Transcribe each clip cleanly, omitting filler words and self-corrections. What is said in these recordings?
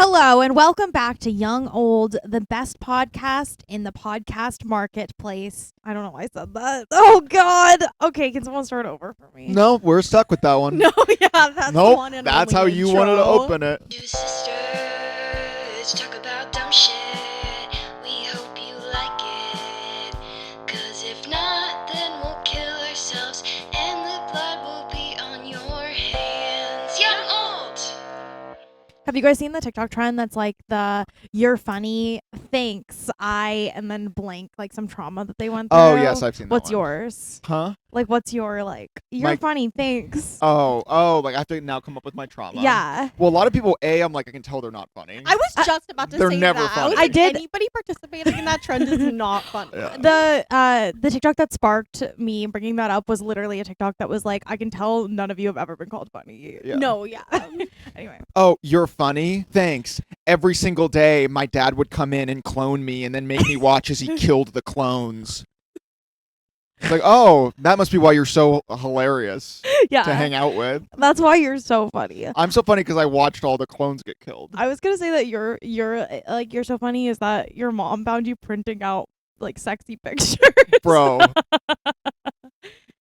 Hello and welcome back to Young Old, the best podcast in the podcast marketplace. I don't know why I said that. Oh God. Okay, can someone start over for me? No, we're stuck with that one. No, yeah, that's the one and That's only how you intro. wanted to open it. Two sisters talk about dumb shit. We hope you like it. 'Cause if not, then we'll kill ourselves and the blood will be on your hands. Young Old! Have you guys seen the TikTok trend that's like the "you're funny, thanks, and then blank, like some trauma that they went through? Oh, yes, I've seen that What's one. yours? Huh? Like, what's your, you're funny, thanks. Oh, like I have to now come up with my trauma. Yeah. Well, a lot of people, I can tell they're not funny. I was just about to They're say never that. funny. I did. Anybody participating in that trend is not funny. Yeah. The TikTok that sparked me bringing that up was literally a TikTok that was like, I can tell none of you have ever been called funny. Yeah. No, yeah. Anyway. Oh, you're funny? Thanks. Every single day, my dad would come in and clone me and then make me watch as he killed the clones. It's like, oh, that must be why you're so hilarious Yeah. to hang out with. That's why you're so funny. I'm so funny because I watched all the clones get killed. I was gonna say that you're so funny is that your mom found you printing out like sexy pictures. Bro.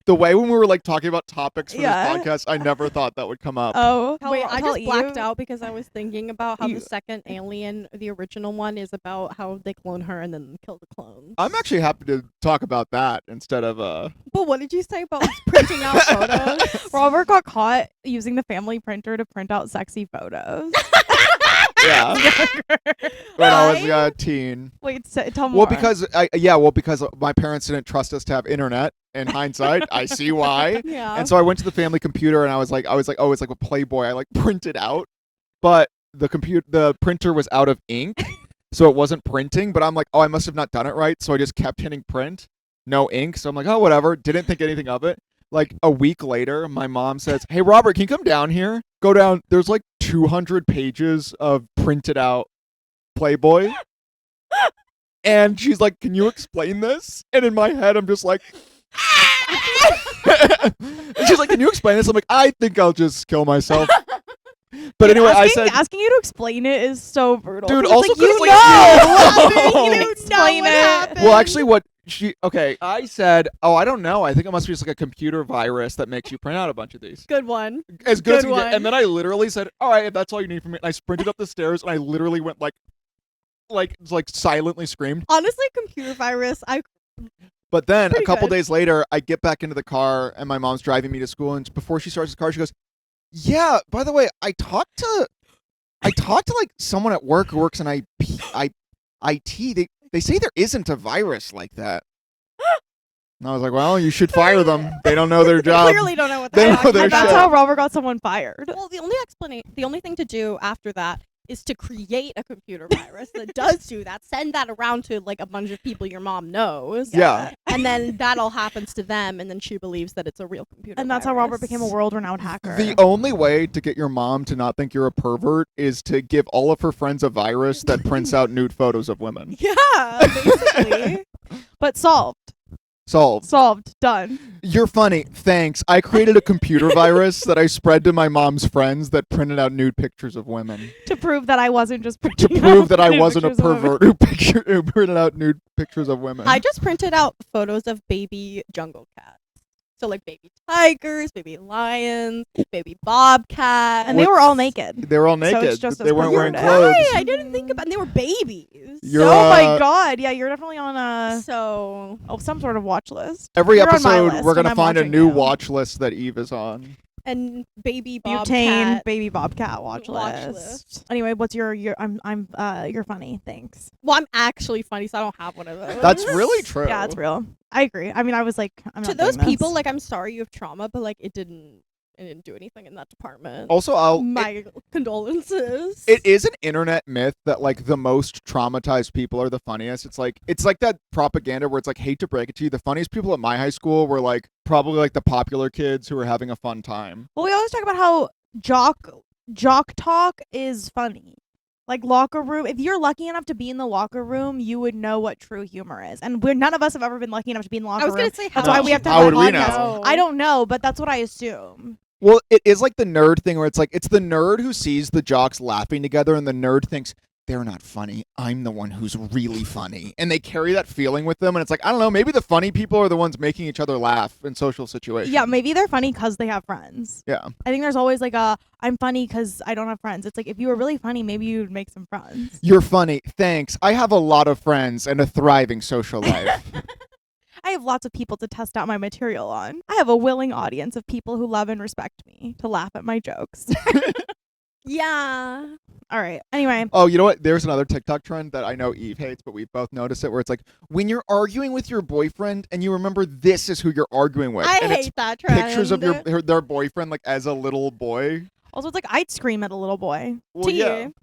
The way when we were talking about topics for Yeah. this podcast, I never thought that would come up. Oh, Wait, I tell just blacked Eve. out because I was thinking about how You- the second Alien, the original one, is about how they clone her and then kill the clones. I'm actually happy to talk about that instead of But what did you say about printing out photos? Robert got caught using the family printer to print out sexy photos. yeah. When I was a teen. Wait, tell me Well, more. because my parents didn't trust us to have internet. In hindsight, I see why. Yeah. And so I went to the family computer and I was like, oh, it's like a Playboy. I printed out, but the printer was out of ink, so it wasn't printing. But I'm like, oh, I must have not done it right. So I just kept hitting print, no ink. So I'm like, oh, whatever. Didn't think anything of it. Like a week later, my mom says, hey, Robert, can you come down here? Go down. There's 200 pages of printed out Playboy. And she's like, can you explain this? And in my head, I'm just like, and she's like, can you explain this? I'm like, I think I'll just kill myself. But Dude, anyway, I said, asking you to explain it is so brutal. Dude, 'Cause also it's like, you 'cause, know, you you know. can explain what it. happened. well, actually, I said, oh, I don't know. I think it must be just a computer virus that makes you print out a bunch of these. Good one. As good as Good you can get. one. And then I literally said, all right, if that's all you need from me. And I sprinted up the stairs and I literally went silently screamed. Honestly, computer virus. But then Pretty a couple good. days later, I get back into the car and my mom's driving me to school. And before she starts the car, she goes, yeah, by the way, I talked to someone at work who works in IT. They say there isn't a virus like that. And I was like, well, you should fire them. They don't know their job. Clearly don't know what They they're know talking their And that's shit. how Robert got someone fired. Well, the only thing to do after that is to create a computer virus that does do that. Send that around to a bunch of people your mom knows. Yeah. And then that all happens to them, and then she believes that it's a real computer. And that's how Robert became a world-renowned hacker. The only way to get your mom to not think you're a pervert is to give all of her friends a virus that prints out nude photos of women. Yeah, basically. But solved. Solved. Done. You're funny. Thanks. I created a computer virus that I spread to my mom's friends that printed out nude pictures of women. To prove that I wasn't just To printing prove out that I nude wasn't a pictures of women. pervert who printed out nude pictures of women. I just printed out photos of baby jungle cats. So baby tigers, baby lions, baby bobcats. And they were all naked. They were all So it's naked. just They as weren't wearing perverted. clothes. Right, I didn't think about, and they were babies. You're, Oh my God. Yeah, you're definitely on some sort of watch list. Every You're on my episode, list we're and going to I'm find a watching new you. watch list that Eve is on. And baby Butane bobcat. baby bobcat watch list. Anyway, what's your you're funny. Thanks. Well, I'm actually funny, so I don't have one of those. That's really true. Yeah, it's real. I agree. I mean, I was like, I'm To not those doing this. people, I'm sorry you have trauma, but it didn't do anything in that department. Also, My condolences. it is an internet myth that the most traumatized people are the funniest. It's like that propaganda where it's hate to break it to you, the funniest people at my high school were probably the popular kids who were having a fun time. Well, we always talk about how jock talk is funny. Locker room. If you're lucky enough to be in the locker room, you would know what true humor is. And none of us have ever been lucky enough to be in the locker I was room. gonna say, That's how why would we have to how have a would we podcast. know? I don't know, but that's what I assume. Well, it is like the nerd thing where it's like it's the nerd who sees the jocks laughing together and the nerd thinks they're not funny. I'm the one who's really funny. And they carry that feeling with them and it's like, I don't know, maybe the funny people are the ones making each other laugh in social situations. Yeah, maybe they're funny because they have friends. Yeah. I think there's always like I'm funny because I don't have friends. It's like if you were really funny, maybe you'd make some friends. You're funny. Thanks. I have a lot of friends and a thriving social life. I have lots of people to test out my material on. I have a willing audience of people who love and respect me to laugh at my jokes. Yeah. All right. Anyway, Oh, you know what? There's another TikTok trend that I know Eve hates, but we both noticed it, where it's like when you're arguing with your boyfriend and you remember this is who you're arguing with. I and it's hate that trend. pictures of their boyfriend like as a little boy. also it's like I'd scream at a little boy. Well, To yeah. you.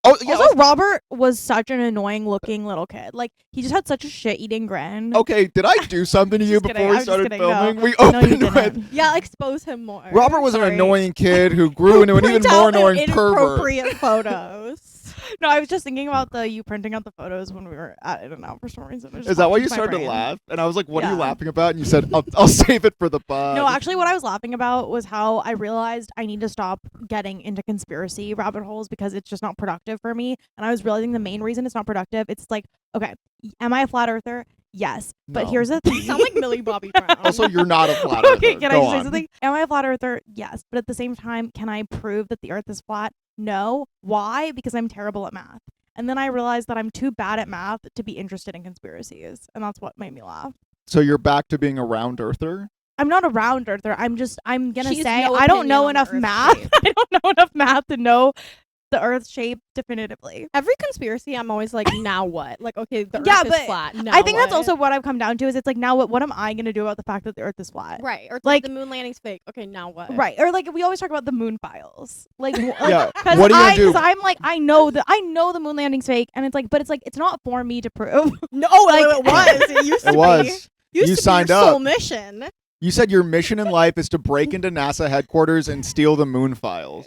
Oh, yeah. Also, Robert was such an annoying looking little kid. Like he just had such a shit eating grin. Okay, did I do something to you Just kidding. before I we was just started kidding. No. filming? We No, you opened with didn't. Yeah, expose him more. Robert was an Sorry. annoying kid who grew into an even Print more out the annoying pervert. inappropriate photos. No, I was just thinking about you printing out the photos when we were at In-N-Out for some reason. It just Is that popped why you into my started to brain. laugh? And I was like, "What are you Yeah. laughing about?" And you said, "I'll save it for the pod." No, actually, what I was laughing about was how I realized I need to stop getting into conspiracy rabbit holes because it's just not productive for me. And I was realizing the main reason it's not productive. It's like, okay, am I a flat earther? Yes, but No. here's the thing. You sound like Millie Bobby Brown. Also, you're not a flat earther. Okay, can Go I just say on. something? Am I a flat earther? Yes, but at the same time, can I prove that the Earth is flat? No. Why? Because I'm terrible at math. And then I realized that I'm too bad at math to be interested in conspiracies, and that's what made me laugh. So you're back to being a round earther? I'm not a round earther. I'm gonna She has say no I don't opinion know on the enough Earth's math. shape. I don't know enough math to know the Earth's shape definitively. Every conspiracy, I'm always like, now what? Like, okay, the Yeah, Earth is but flat. Now I think that's what? also what I've come down to is it's like now what am I gonna do about the fact that the Earth is flat? right. Or like- like the moon landing's fake. Okay, now what? Right. Or like we always talk about the moon files. Like, Yeah. Because What are you gonna do? I'm like I know the moon landing's fake, and it's like, but it's not for me to prove. No, Like- it was. It used to It be. was. Used You to signed be your sole up. mission. You said your mission in life is to break into NASA headquarters and steal the moon files.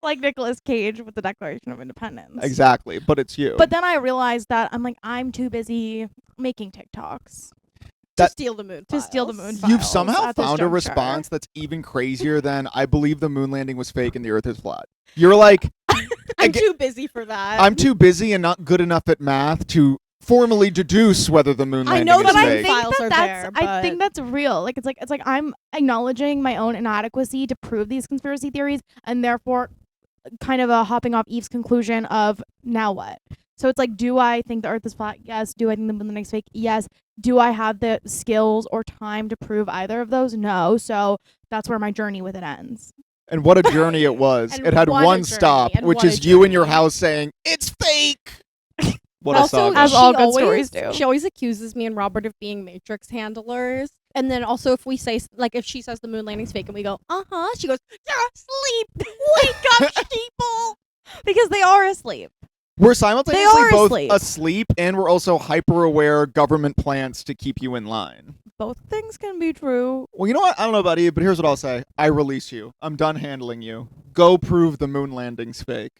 Like Nicolas Cage with the Declaration of Independence. Exactly, but it's you. But then I realized that I'm too busy making TikToks. To That- steal the moon. To steal the moon files. You've files somehow at this found a juncture. response that's even crazier than I believe the moon landing was fake and the Earth is flat. You're like, I'm Aga- too busy for that. I'm too busy and not good enough at math to formally deduce whether the moon I landing know is that But I fake. think Files are that's there, I think but- that's real. Like it's like I'm acknowledging my own inadequacy to prove these conspiracy theories, and therefore kind of hopping off Eve's conclusion of now what. So it's like, do I think the Earth is flat? Yes. Do I think the moon landing is fake? Yes. Do I have the skills or time to prove either of those? No. So that's where my journey with it ends. And what a journey it was. And It had what a one journey, stop, and which what a is you in your journey. house saying, "It's fake." What a also, saga. As she all good always, stories do. She always accuses me and Robert of being Matrix handlers. And then also if we say, like, if she says the moon landing's fake and we go, uh-huh, she goes, you're asleep. Wake up, sheeple. Because they are asleep. We're simultaneously are both asleep. asleep and we're also hyper aware government plans to keep you in line. Both things can be true. Well, you know what? I don't know about you, but here's what I'll say. I release you. I'm done handling you. Go prove the moon landing's fake.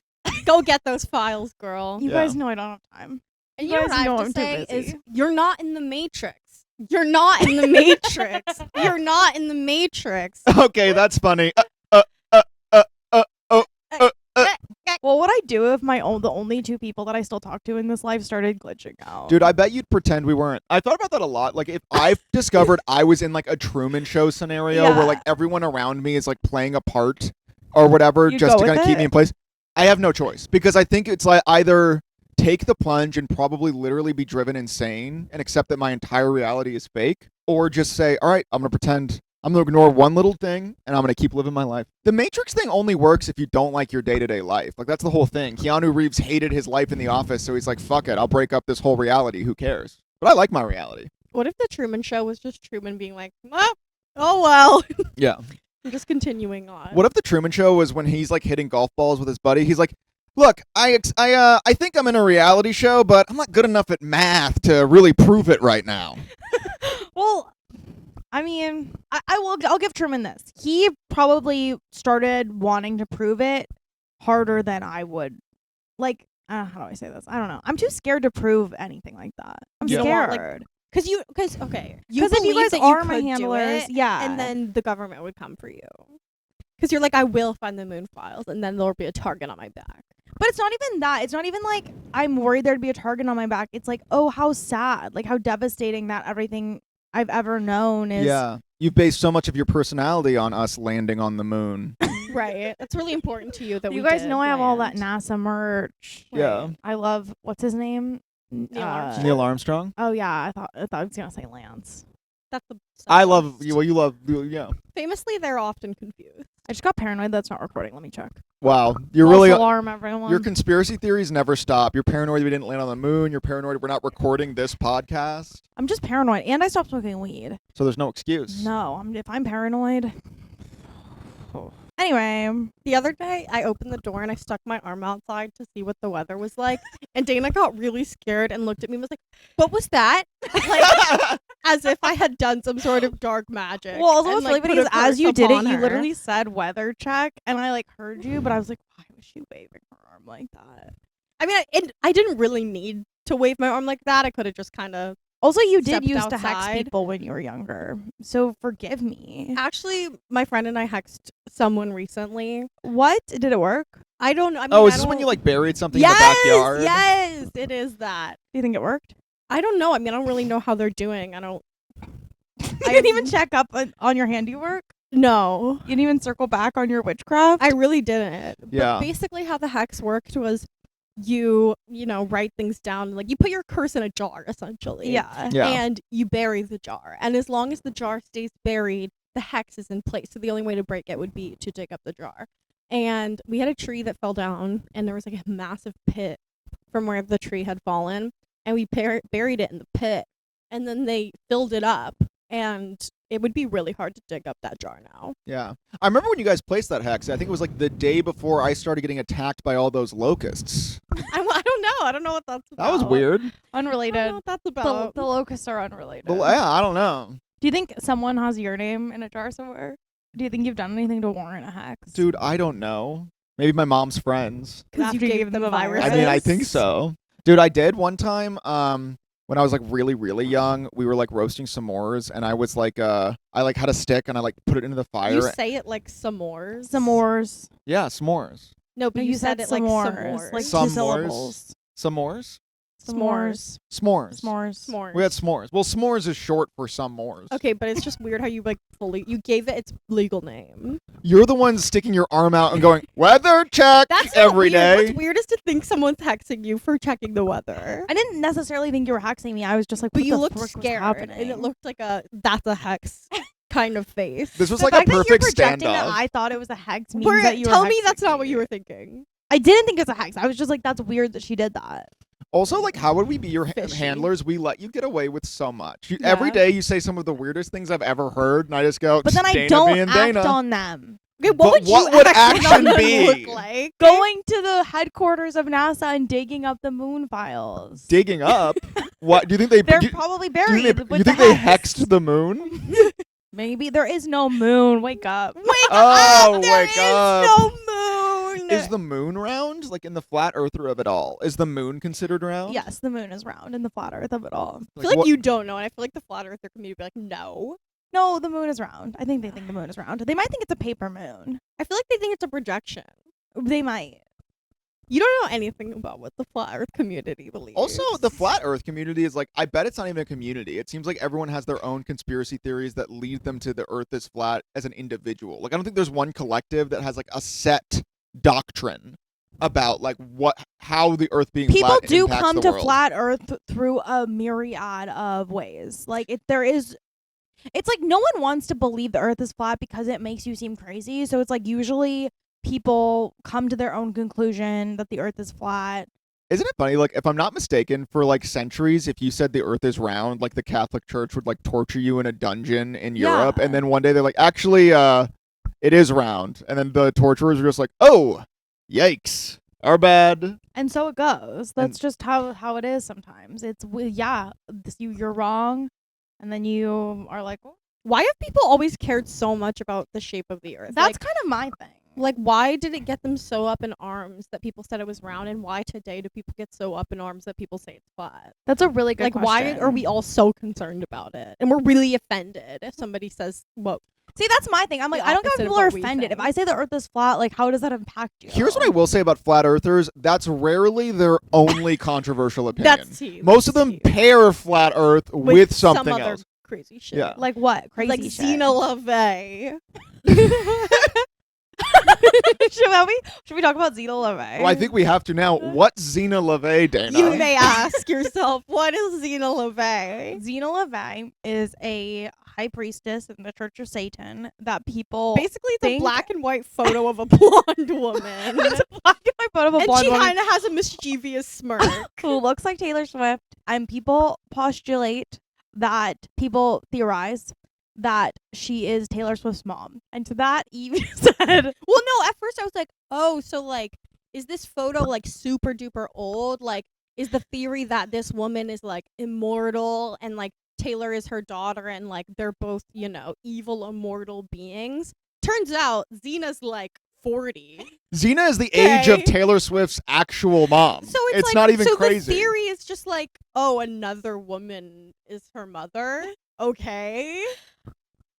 Go get those files, girl. You Yeah. guys know I don't have time. And you you know guys what I know have I'm to too say is, busy. you're not in the Matrix. You're not in the Matrix. You're not in the Matrix. Okay, that's funny. Well, what I do if the only two people that I still talk to in this life started glitching out? Dude, I bet you'd pretend we weren't. I thought about that a lot. Like, if I've discovered I was in, like, a Truman Show scenario Yeah. where, like, everyone around me is, like, playing a part or whatever You'd just go to kind with of keep it? me in place, I have no choice. Because I think it's, like, either take the plunge and probably literally be driven insane and accept that my entire reality is fake, or just say, all right, I'm going to pretend. I'm going to ignore one little thing, and I'm going to keep living my life. The Matrix thing only works if you don't like your day-to-day life. Like, that's the whole thing. Keanu Reeves hated his life in the office, so he's like, fuck it, I'll break up this whole reality. Who cares? But I like my reality. What if the Truman Show was just Truman being like, oh well. Yeah. I'm just continuing on. What if the Truman Show was when he's, like, hitting golf balls with his buddy? He's like, look, I think I'm in a reality show, but I'm not good enough at math to really prove it right now. Well, I mean, I'll give Truman this. He probably started wanting to prove it harder than I would. Like, how do I say this? I don't know. I'm too scared to prove anything like that. I'm You don't want, scared. Because okay, you Because if you believe guys that are you my could do handlers, it, yeah. and then the government would come for you. Because you're like, I will find the moon files, and then there'll be a target on my back. But it's not even that. It's not even like I'm worried there'd be a target on my back. It's like, oh, how sad. Like how devastating that everything I've ever known is. Yeah. You've based so much of your personality on us landing on the moon. Right. That's really important to you that You we guys did know I have all that land. NASA merch. Yeah. I love, what's his name? Neil Armstrong. Neil Armstrong? Oh yeah, I thought I was gonna say Lance. That's the I love best. you. Well, you love, yeah. Famously, they're often confused. I just got paranoid that's not recording. Let me check. Wow. You're False really, alarm, everyone. your conspiracy theories never stop. You're paranoid we didn't land on the moon. You're paranoid we're not recording this podcast. I'm just paranoid, and I stopped smoking weed. So there's no excuse. No, if I'm paranoid. Anyway, The other day, I opened the door and I stuck my arm outside to see what the weather was like. And Dana got really scared and looked at me and was like, "What was that?" Like, as if I had done some sort of dark magic. well, also and, what's like, really funny put is a as curse you did it, upon you her. literally said weather check, and I like heard you, but I was like, why was she waving her arm like that? I mean, I didn't really need to wave my arm like that. I could have just kind of. Also, you did Stepped used to hex outside. people when you were younger, so forgive me. Actually, my friend and I hexed someone recently. What did it work? I don't know. I mean, Oh, is I this when don't- you like buried something Yes, in the backyard? yes, it is that. Do you think it worked? I don't know. I mean, I don't really know how they're doing. I don't. You didn't even check up on your handiwork. No, You didn't even circle back on your witchcraft. I really didn't. Yeah. But basically, how the hex worked was you write things down. Like you put your curse in a jar, essentially. yeah. Yeah. And you bury the jar. And as long as the jar stays buried, the hex is in place. So the only way to break it would be to dig up the jar. And we had a tree that fell down, and there was like a massive pit from where the tree had fallen. And we buried it in the pit. And then they filled it up. And it would be really hard to dig up that jar now. Yeah. I remember when you guys placed that hex. I think it was like the day before I started getting attacked by all those locusts. I don't know. I don't know what that's about. That was weird. I don't Unrelated. know what that's about. The locusts are unrelated. Well, yeah, I don't know. Do you think someone has your name in a jar somewhere? Do you think you've done anything to warrant a hex? Dude, I don't know. Maybe my mom's friends. because you That gave them the virus. I mean, I think so. Dude, I did one time when I was like really, really young. We were like roasting s'mores, and I was like I like had a stick and I like put it into the fire. You say it like s'mores. S'mores. Yeah, s'mores. No, but No, you said it like s'mores. s'mores. Like S'mores. two syllables. S'mores? S'mores. S'mores. S'mores. S'mores. We had s'mores. Well, s'mores is short for some mores. Okay, but it's just weird how you like you gave it its legal name. You're the one sticking your arm out and going, weather check That's not every weird. day. What's weird is to think someone's hexing you for checking the weather. I didn't necessarily think you were hexing me. I was just like, But what you the looked frick was scared, happening? and it looked like that's a hex kind of face. This was The like a fact that you're perfect projecting that standoff. I thought it was a hex means that you were Tell me hexing that's not what me. you were thinking. I didn't think it was a hex. I was just like, that's weird that she did that. Also, like, how would we be your Fishy. handlers? We let you get away with so much. Yeah. Every day you say some of the weirdest things I've ever heard, and I just go, But then I Dana don't being act Dana. on them. Okay, But what would what you would actually action look be? like? Going to the headquarters of NASA and digging up the moon files. Digging up? What? Do you think they... They're do, probably do buried. you think, with you the think they hex. hexed the moon? Maybe there is no moon. Wake up. Wake Oh, up! There wake is up. no moon. Is the moon round? Like, in the flat earther of it all? Is the moon considered round? Yes, the moon is round and the flat earth of it all. I feel like what- you don't know, and I feel like the flat earther community would be like, no. No, the moon is round. I think they think the moon is round. They might think it's a paper moon. I feel like they think it's a projection. They might. You don't know anything about what the flat earth community believes. Also, the flat earth community is like, I bet it's not even a community. It seems like everyone has their own conspiracy theories that lead them to the earth is flat as an individual. Like, I don't think there's one collective that has like a set doctrine about like how the earth being People flat do impacts come the to world. flat earth through a myriad of ways. Like it's like no one wants to believe the earth is flat because it makes you seem crazy. So it's like usually people come to their own conclusion that the earth is flat. Isn't it funny? Like, if I'm not mistaken, for like centuries, if you said the earth is round, like the Catholic Church would like torture you in a dungeon in Europe, Yeah. and then one day they're like, actually, it is round, and then the torturers are just like, oh, yikes, our bad. And so it goes. That's just how it is sometimes. You're wrong. And then you are like, well, Why have people always cared so much about the shape of the earth? that's Like, kind of my thing. Like, why did it get them so up in arms that people said it was round, and why today do people get so up in arms that people say it's flat? That's a really good Like, question. why are we all so concerned about it? And we're really offended if somebody says, "Whoa." See, that's my thing. I'm like, The I don't care if opposite of people are what we offended. If think. I say the Earth is flat, like, how does that impact you? Here's what I will say about flat earthers. That's rarely their only controversial opinion. That's tea. Most of them pair flat earth with some something other else. crazy shit. Yeah. Like what? Crazy Like shit. Zena LaVey. Should we talk about Zena LaVey? Well, I think we have to now. What's Zena LaVey, Dana? You may ask yourself, what is Zena LaVey? Zena LaVey is a high priestess in the Church of Satan that people Basically, it's a think- black and white photo of a blonde woman. It's a black and white photo of a And blonde she woman kind of has a mischievous smirk. who looks like Taylor Swift, and people postulate that people theorize that she is Taylor Swift's mom. And to that, Eve said, Well, no, at first I was like, oh, so like, is this photo like super duper old? Like, is the theory that this woman is like immortal and like Taylor is her daughter and like they're both, you know, evil immortal beings? Turns out Zena's like 40. Xena is the age of Okay. Taylor Swift's actual mom. So it's like, not even so crazy. the theory is just like, oh, another woman is her mother. Okay.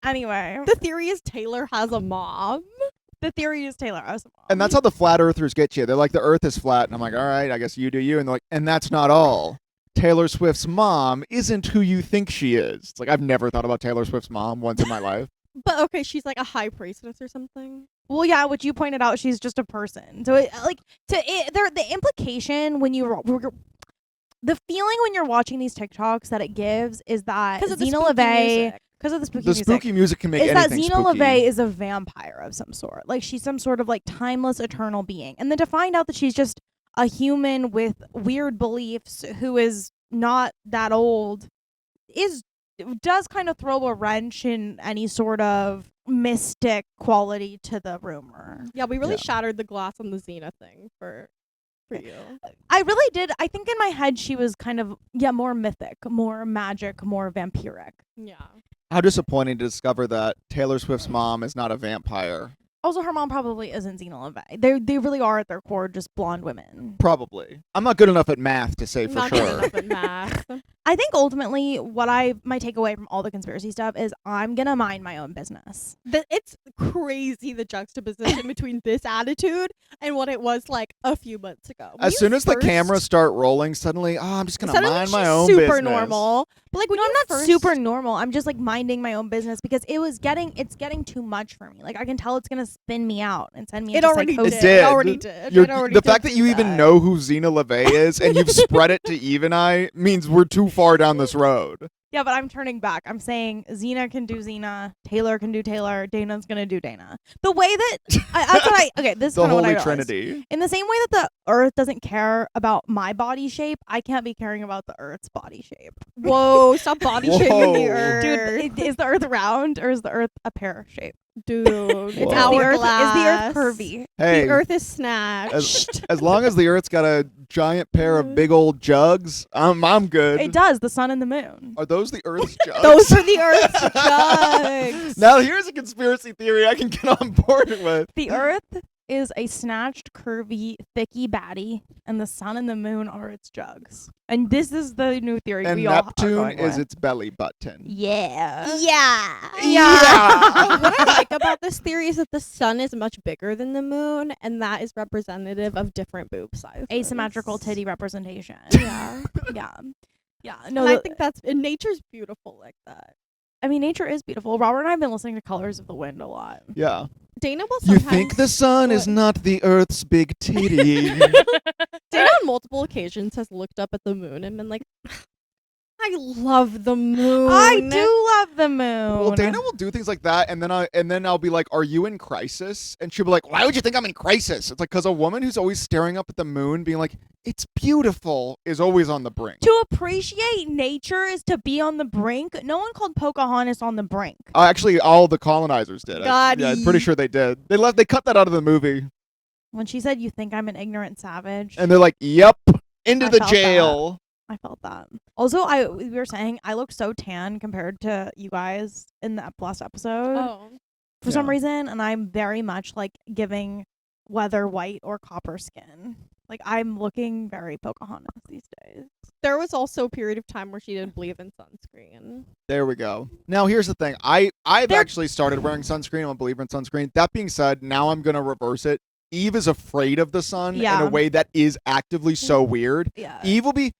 anyway, The theory is Taylor has a mom. the theory is Taylor has a mom. And that's how the flat earthers get you. They're like, the earth is flat. And I'm like, all right, I guess you do you. And they're like, and that's not all. Taylor Swift's mom isn't who you think she is. It's like, I've never thought about Taylor Swift's mom once in my life. But okay, she's like a high priestess or something. Well, yeah, which you pointed out, she's just a person. So, the implication when the feeling when you're watching these TikToks that it gives is that Because of the Zena spooky LaVey, music. because of the spooky The music, spooky music can make is that anything Zena spooky. LaVey is a vampire of some sort. Like, she's some sort of like timeless, eternal being. And then to find out that she's just a human with weird beliefs who is not that old does kind of throw a wrench in any sort of mystic quality to the rumor. Yeah, we really Yeah. shattered the glass on the Xena thing for you. I really did. I think in my head she was kind of more mythic, more magic, more vampiric. Yeah. How disappointing to discover that Taylor Swift's mom is not a vampire. Also, her mom probably isn't Zena LaVey. They really are at their core just blonde women. Probably. I'm not good enough at math to say for Not sure. good enough at math. I think ultimately my takeaway from all the conspiracy stuff is I'm gonna mind my own business. It's crazy the juxtaposition between this attitude and what it was like a few months ago. When As you soon as the first- cameras start rolling, suddenly, I'm just going to suddenly mind my she's own super business. normal. But like when No, you I'm not first, super normal. I'm just like minding my own business because it's getting too much for me. Like I can tell it's gonna spin me out and send me It into already psychosis. did. It did. It already did. You're- It already the did fact that do you even that. know who Xena LaVey is and you've spread it to Eve and I means we're too far down this road. Yeah, but I'm turning back. I'm saying Xena can do Xena, Taylor can do Taylor, Dana's gonna do Dana. The way that that's what I okay. This is The kind of what I Holy realized. Trinity. In the same way that the Earth doesn't care about my body shape, I can't be caring about the Earth's body shape. Whoa, stop body shaming the Whoa. earth. Dude, is the Earth round or is the Earth a pear shape? Dude, Whoa. it's Is the hourglass. Earth curvy? Hey, The earth is snatched. as long as the Earth's got a giant pair of big old jugs, I'm good. It does. The sun and the moon. Are those the Earth's jugs? Those are the earth's jugs. Now here's a conspiracy theory I can get on board with. The Earth is a snatched, curvy, thicky baddie, and the sun and the moon are its jugs. And this is the new theory And we all are Neptune going is with. its belly button. Yeah. Yeah. Yeah. What I like about this theory is that the sun is much bigger than the moon, and that is representative of different boob sizes. Asymmetrical titty representation. Yeah. Yeah. Yeah. No, No, and I think that's and nature's beautiful like that. I mean, nature is beautiful. Robert and I have been listening to Colors of the Wind a lot. Yeah. Dana will You sometimes. think the sun is What? not the Earth's big titty? Dana on multiple occasions has looked up at the moon and been like, I love the moon. I do love the moon. Well, Dana will do things like that, and then I'll be like, "Are you in crisis?" And she'll be like, "Why would you think I'm in crisis?" It's like because a woman who's always staring up at the moon, being like, "It's beautiful," is always on the brink. To appreciate nature is to be on the brink. No one called Pocahontas on the brink. Actually, all the colonizers did. Got I'm pretty ye. sure they did. They cut that out of the movie, When she said, "You think I'm an ignorant savage," and they're like, "Yep, into I the felt jail." I felt that. Also, we were saying I look so tan compared to you guys in that last episode. Oh. for some Yeah. reason, and I'm very much like giving whether white or copper skin. Like I'm looking very Pocahontas these days. There was also a period of time where she didn't believe in sunscreen. There we go. Now here's the thing. I've There- actually started wearing sunscreen. I'm a believer in sunscreen. That being said, now I'm gonna reverse it. Eve is afraid of the sun in Yeah. a way that is actively so weird. Yeah. Eve will be.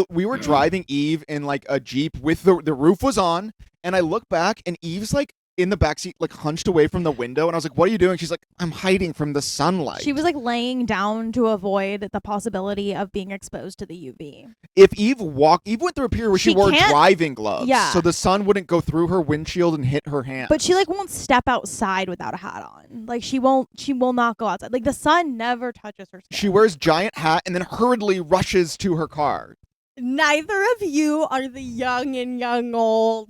We were driving Eve in like a Jeep with the roof was on, and I look back and Eve's like in the backseat, like hunched away from the window, and I was like, "What are you doing?" She's like, "I'm hiding from the sunlight." She was like laying down to avoid the possibility of being exposed to the UV. If Eve went through a period where she She wore can't- driving gloves, Yeah. so the sun wouldn't go through her windshield and hit her hand. But she like won't step outside without a hat on. Like she will not go outside. Like the sun never touches her skin. She wears giant hat and then hurriedly rushes to her car. Neither of you are the young and young old.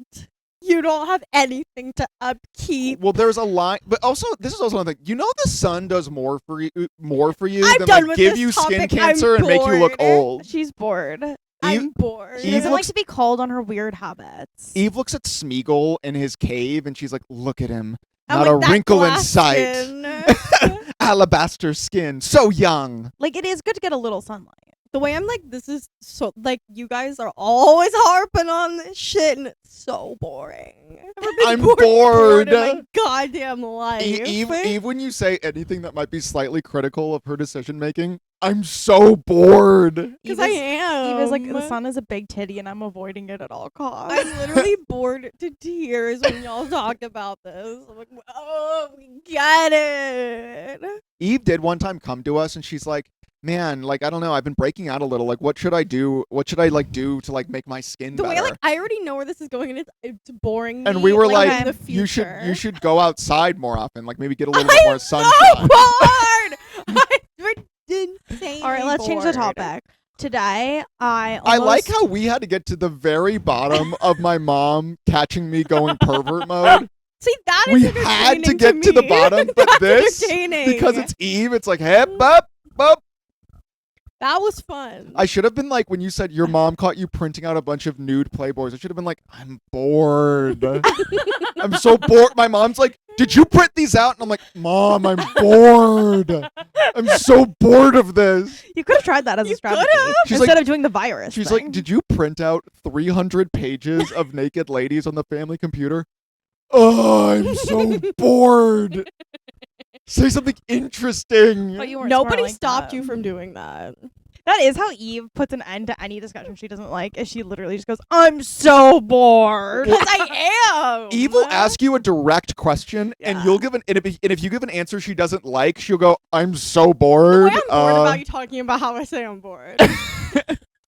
You don't have anything to upkeep. Well, there's a line, but also this is also another thing. You know, the sun does more for you I'm than done like with give this you skin topic. I'm cancer and make you look bored. old. She's bored. I'm bored. She Eve doesn't like looks- to be called on her weird habits. Eve looks at Smeagol in his cave and she's like, "Look at him, And not a with that wrinkle in glass sight, skin. alabaster skin, so young." Like it is good to get a little sunlight. The way I'm like, this is so like you guys are always harping on this shit, and it's so boring. I'm bored in bored. my goddamn life. Eve, when you say anything that might be slightly critical of her decision making, I'm so bored. Because I am. Eva's like the sun is a big titty and I'm avoiding it at all costs. I'm literally bored to tears when y'all talk about this. I'm like, oh, we get it. Eve did one time come to us and she's like, "Man, like I don't know, I've been breaking out a little. Like what should I do? What should I like do to like make my skin The way, better?" like, I already know where this is going, and it's boring. And me, we were like, like, in the "You future. should go outside more often. Like maybe get a little bit more sunshine." So bored. I'm insane. All right, let's change the topic. Today, I like how we had to get to the very bottom of my mom catching me going pervert mode. See, that is We entertaining had to get to the me. bottom, but That's this, entertaining. because it's Eve, it's like, "Hey, bup, bup." that was fun. I should have been like, when you said your mom caught you printing out a bunch of nude Playboys, I should have been like, "I'm bored. I'm so bored." My mom's like, "Did you print these out?" And I'm like, "Mom, I'm bored. I'm so bored of this." You could have tried that as a You strategy could've. She's instead like- of doing the virus. She's thing. like, "Did you print out 300 pages of naked ladies on the family computer?" "Oh, I'm so bored. Say something interesting." But you weren't Nobody smart like stopped that. you from doing that. That is how Eve puts an end to any discussion she doesn't like. Is she literally just goes, "I'm so bored." Because I am. Eve will ask you a direct question, and Yeah. you'll give and if you give an answer she doesn't like, she'll go, "I'm so The bored." way I'm bored about you talking about how I say I'm bored.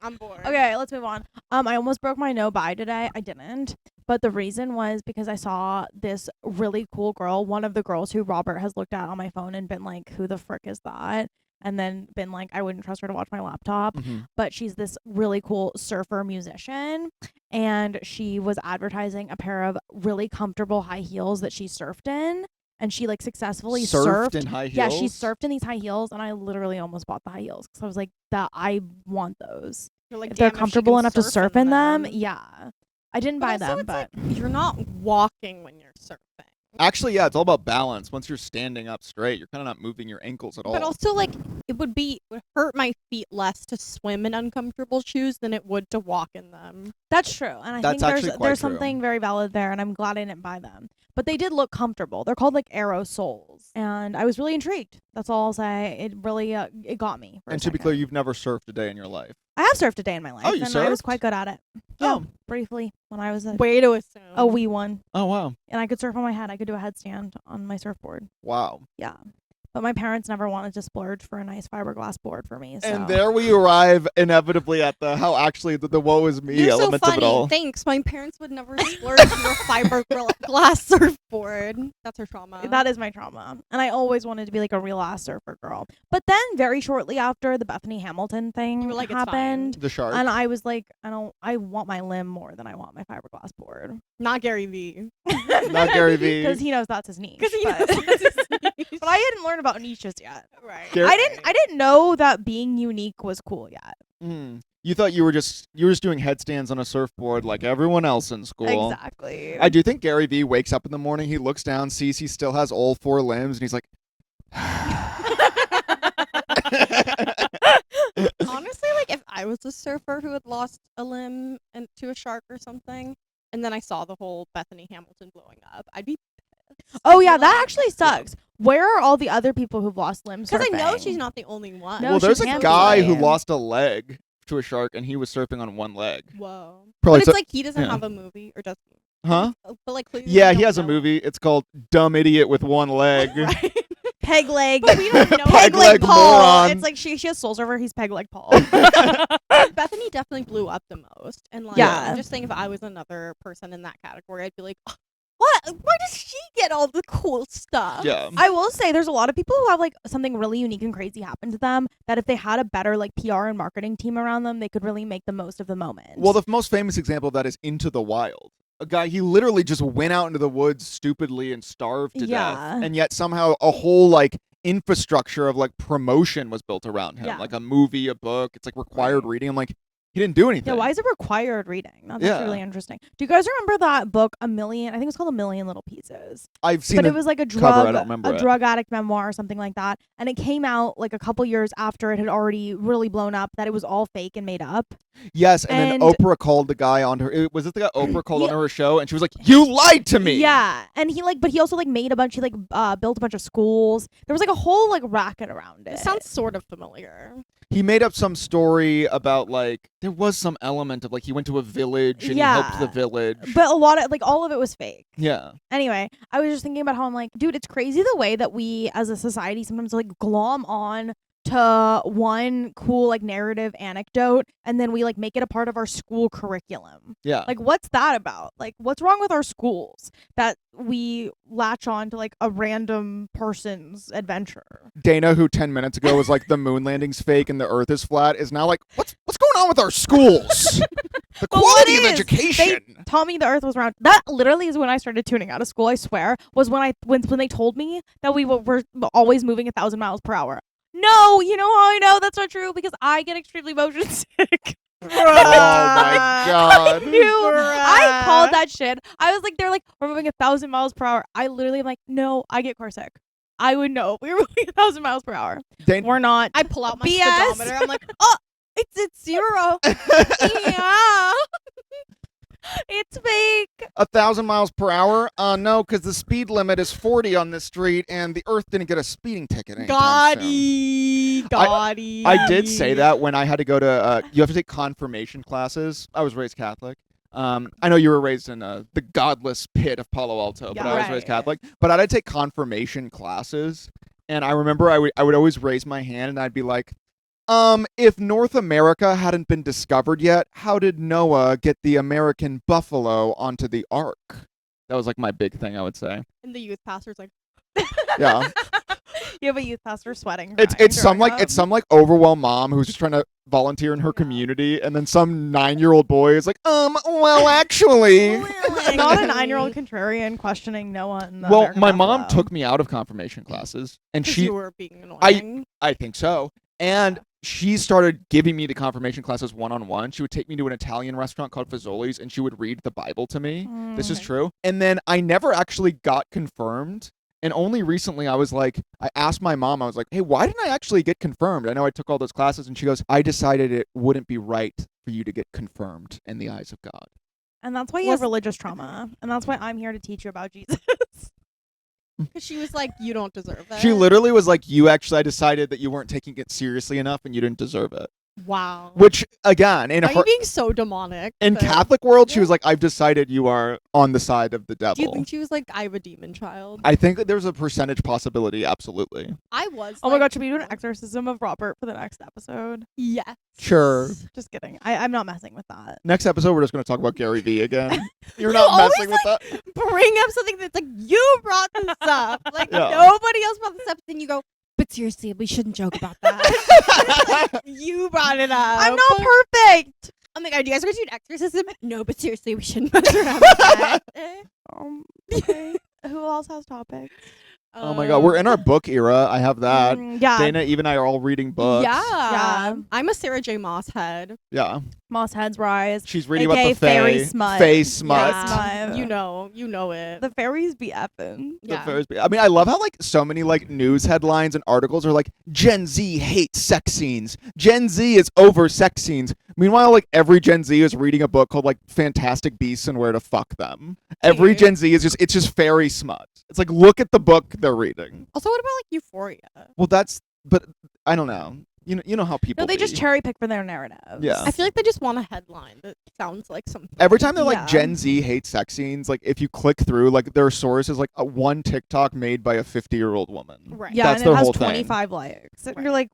I'm bored. Okay, let's move on. I almost broke my no bye today. I didn't. But the reason was because I saw this really cool girl, one of the girls who Robert has looked at on my phone and been like, "Who the frick is that?" And then been like, I wouldn't trust her to watch my laptop. Mhm. But she's this really cool surfer musician. And she was advertising a pair of really comfortable high heels that she surfed in. And she like successfully surfed. in high heels. Yeah, she surfed in these high heels. And I literally almost bought the high heels because I was like, that I want those. You're like, If they're "Damn, she comfortable can enough to surf in them, yeah. I didn't buy also them, it's but like, you're not walking when you're surfing. Actually, yeah, it's all about balance. Once you're standing up straight, you're kind of not moving your ankles at all. But also, like, it would hurt my feet less to swim in uncomfortable shoes than it would to walk in them. that's true. And I That's think actually there's quite true. something very valid there, and I'm glad I didn't buy them. But they did look comfortable. They're called like Aero Soles, and I was really intrigued. That's all I'll say. It really it got me. For a And to be second. clear, you've never surfed a day in your life. I have surfed a day in my life, Oh, you and I was surfed? quite good at it. Yeah, Oh. briefly when I was Way to assume. a wee one, Oh, wow. and I could surf on my head. I could do a headstand on my surfboard. Wow. Yeah. But my parents never wanted to splurge for a nice fiberglass board for me. So. And there we arrive inevitably at the how actually the woe is me You're so element of it funny. all. Thanks. My parents would never splurge for a fiberglass surfboard. That's her trauma. That is my trauma. And I always wanted to be like a real ass surfer girl. But then very shortly after the Bethany Hamilton thing You were like, "It's happened, The shark. and I was like, I want my limb more than I want my fiberglass board. Not Gary Vee. Not Gary Vee. Because he knows that's his niche. Because he but, knows that's his niche. but I didn't learn about niches yet. Right. Gary- I didn't know that being unique was cool yet. Mm. You thought you were just doing headstands on a surfboard like everyone else in school. Exactly. I do think Gary Vee wakes up in the morning, he looks down, sees he still has all 4 limbs, and he's like, Honestly, like if I was a surfer who had lost a limb to a shark or something, and then I saw the whole Bethany Hamilton blowing up, I'd be pissed. Oh I'd yeah, be that like- actually sucks. Where are all the other people who've lost limbs? Because I know surfing? she's not the only one. No, well, she there's a can't guy be. who lost a leg to a shark, and he was surfing on one leg. Whoa. Probably But it's like he doesn't yeah. have a movie, or does he? Huh? But like clearly Yeah, we he don't has a know. movie. It's called Dumb Idiot with One Leg. Right. Peg leg. But we don't know. Peg leg Paul. moron. It's like she has Soul Surfer. He's peg leg Paul. Bethany definitely blew up the most, and like Yeah. I'm just saying, if I was another person in that category, I'd be like, "Oh, what? Where does she get all the cool stuff? Yeah. I will say there's a lot of people who have like something really unique and crazy happen to them that if they had a better like PR and marketing team around them, they could really make the most of the moment. Well, the most famous example of that is Into the Wild. A guy, he literally just went out into the woods stupidly and starved to death. Yeah. And yet somehow a whole like infrastructure of like promotion was built around him. Yeah. Like a movie, a book. It's like required reading. I'm like, he didn't do anything. yeah, why is it required reading? That's Yeah. actually really interesting. Do you guys remember that book, I think it was called A Million Little Pieces? I've seen But it. it was like a cover, drug I don't remember it. drug addict memoir or something like that. And it came out like a couple years after it had already really blown up, that it was all fake and made up. Yes, and then and- Oprah called the guy on her. Was it the guy Oprah called Yeah. on her show? And she was like, "You lied to me." Yeah. And but he also like made a bunch, he like built a bunch of schools. There was like a whole like racket around it. It sounds sort of familiar. He made up some story about like there was some element of like he went to a village and he helped the Yeah. village. But a lot of like all of it was fake. Yeah. Anyway, I was just thinking about how I'm like, dude, it's crazy the way that we as a society sometimes like glom on to one cool like narrative anecdote and then we like make it a part of our school curriculum. Yeah. Like what's that about? Like what's wrong with our schools that we latch on to like a random person's adventure? Dana, who 10 minutes ago was like the moon landing's fake and the earth is flat, is now like, what's going on with our schools? The But what quality of is? education. Taught me the earth was round. That literally is when I started tuning out of school, I swear, was when they told me that we were always moving 1,000 miles per hour. No, you know how I know that's not true? Because I get extremely motion sick. Oh my god. I called that shit. I was like, they're like, we're moving 1,000 miles per hour. I literally am like, no, I get car sick. I would know. We were moving 1,000 miles per hour. We're not. I pull out my BS. speedometer. I'm like, oh, it's 0. Yeah. It's fake. 1,000 miles per hour? No, because the speed limit is 40 on this street, and the Earth didn't get a speeding ticket anytime soon. I did say that when I had to go to. You have to take confirmation classes. I was raised Catholic. I know you were raised in the godless pit of Palo Alto, but Yeah, I was right. raised Catholic. But I had to take confirmation classes, and I remember I would always raise my hand, and I'd be like, if North America hadn't been discovered yet, how did Noah get the American buffalo onto the ark? That was like my big thing, I would say. And the youth pastor's like, Yeah. You have a youth pastor sweating. It's some like overwhelmed mom who's just trying to volunteer in her community, and then some 9-year-old boy is like, well, actually. not a 9-year-old contrarian questioning Noah. And the Well, American my mom buffalo. took me out of confirmation classes, and 'cause she, you were being annoying. I think so, and she started giving me the confirmation classes one-on-one. She would take me to an Italian restaurant called Fazoli's, and she would read the Bible to me. This is Mm. true. And then I never actually got confirmed. And only recently I asked my mom, I was like, hey, why didn't I actually get confirmed? I know I took all those classes. And she goes, I decided it wouldn't be right for you to get confirmed in the eyes of God. And that's why you have religious trauma. And that's why I'm here to teach you about Jesus. Because she was like, you don't deserve it. She literally was like, I decided that you weren't taking it seriously enough and you didn't deserve it. Wow. Which, again, in Why are you being so demonic? in but- Catholic world, she Yeah. was like, I've decided you are on the side of the devil. Do you think she was like, I have a demon child? I think that there's a percentage possibility, absolutely. I was. Oh my like, god, should we do an exorcism of Robert for the next episode? Yes. Sure. Just kidding. I'm not messing with that. Next episode, we're just going to talk about Gary Vee again. You're You not always, messing with that. Bring up something that's like, you brought this up. Like, Yeah. nobody else brought this up. Then you go, but seriously, we shouldn't joke about that. You brought it up. I'm not perfect. I'm like, are you guys going to do an exorcism? No, but seriously, we shouldn't mess around with that. Okay. Who else has topics? Oh my god, we're in our book era. I have that. Yeah. Dana, Eve, and I are all reading books. Yeah. Yeah. I'm a Sarah J. Maas head. Yeah. Moss Heads Rise. She's reading AKA about the fairy Fae. smut. Fae smut. Yeah. You know it. The fairies be effing. The Faeries be- I mean, I love how like so many like news headlines and articles are like Gen Z hates sex scenes. Gen Z is over sex scenes. Meanwhile, like every Gen Z is reading a book called like Fantastic Beasts and Where to Fuck Them. Every Weird. Gen Z is just fairy smut. It's like look at the book they're reading. Also, what about like Euphoria? Well, but I don't know. You know how people. No, they just be. cherry pick for their narrative. Yeah. I feel like they just want a headline that sounds like something. Every time they're like Yeah. Gen Z hates sex scenes, like if you click through, like their source is like one TikTok made by a 50-year-old woman. Right. Yeah, That's and their it has whole thing. 25 likes. And Right. you're like,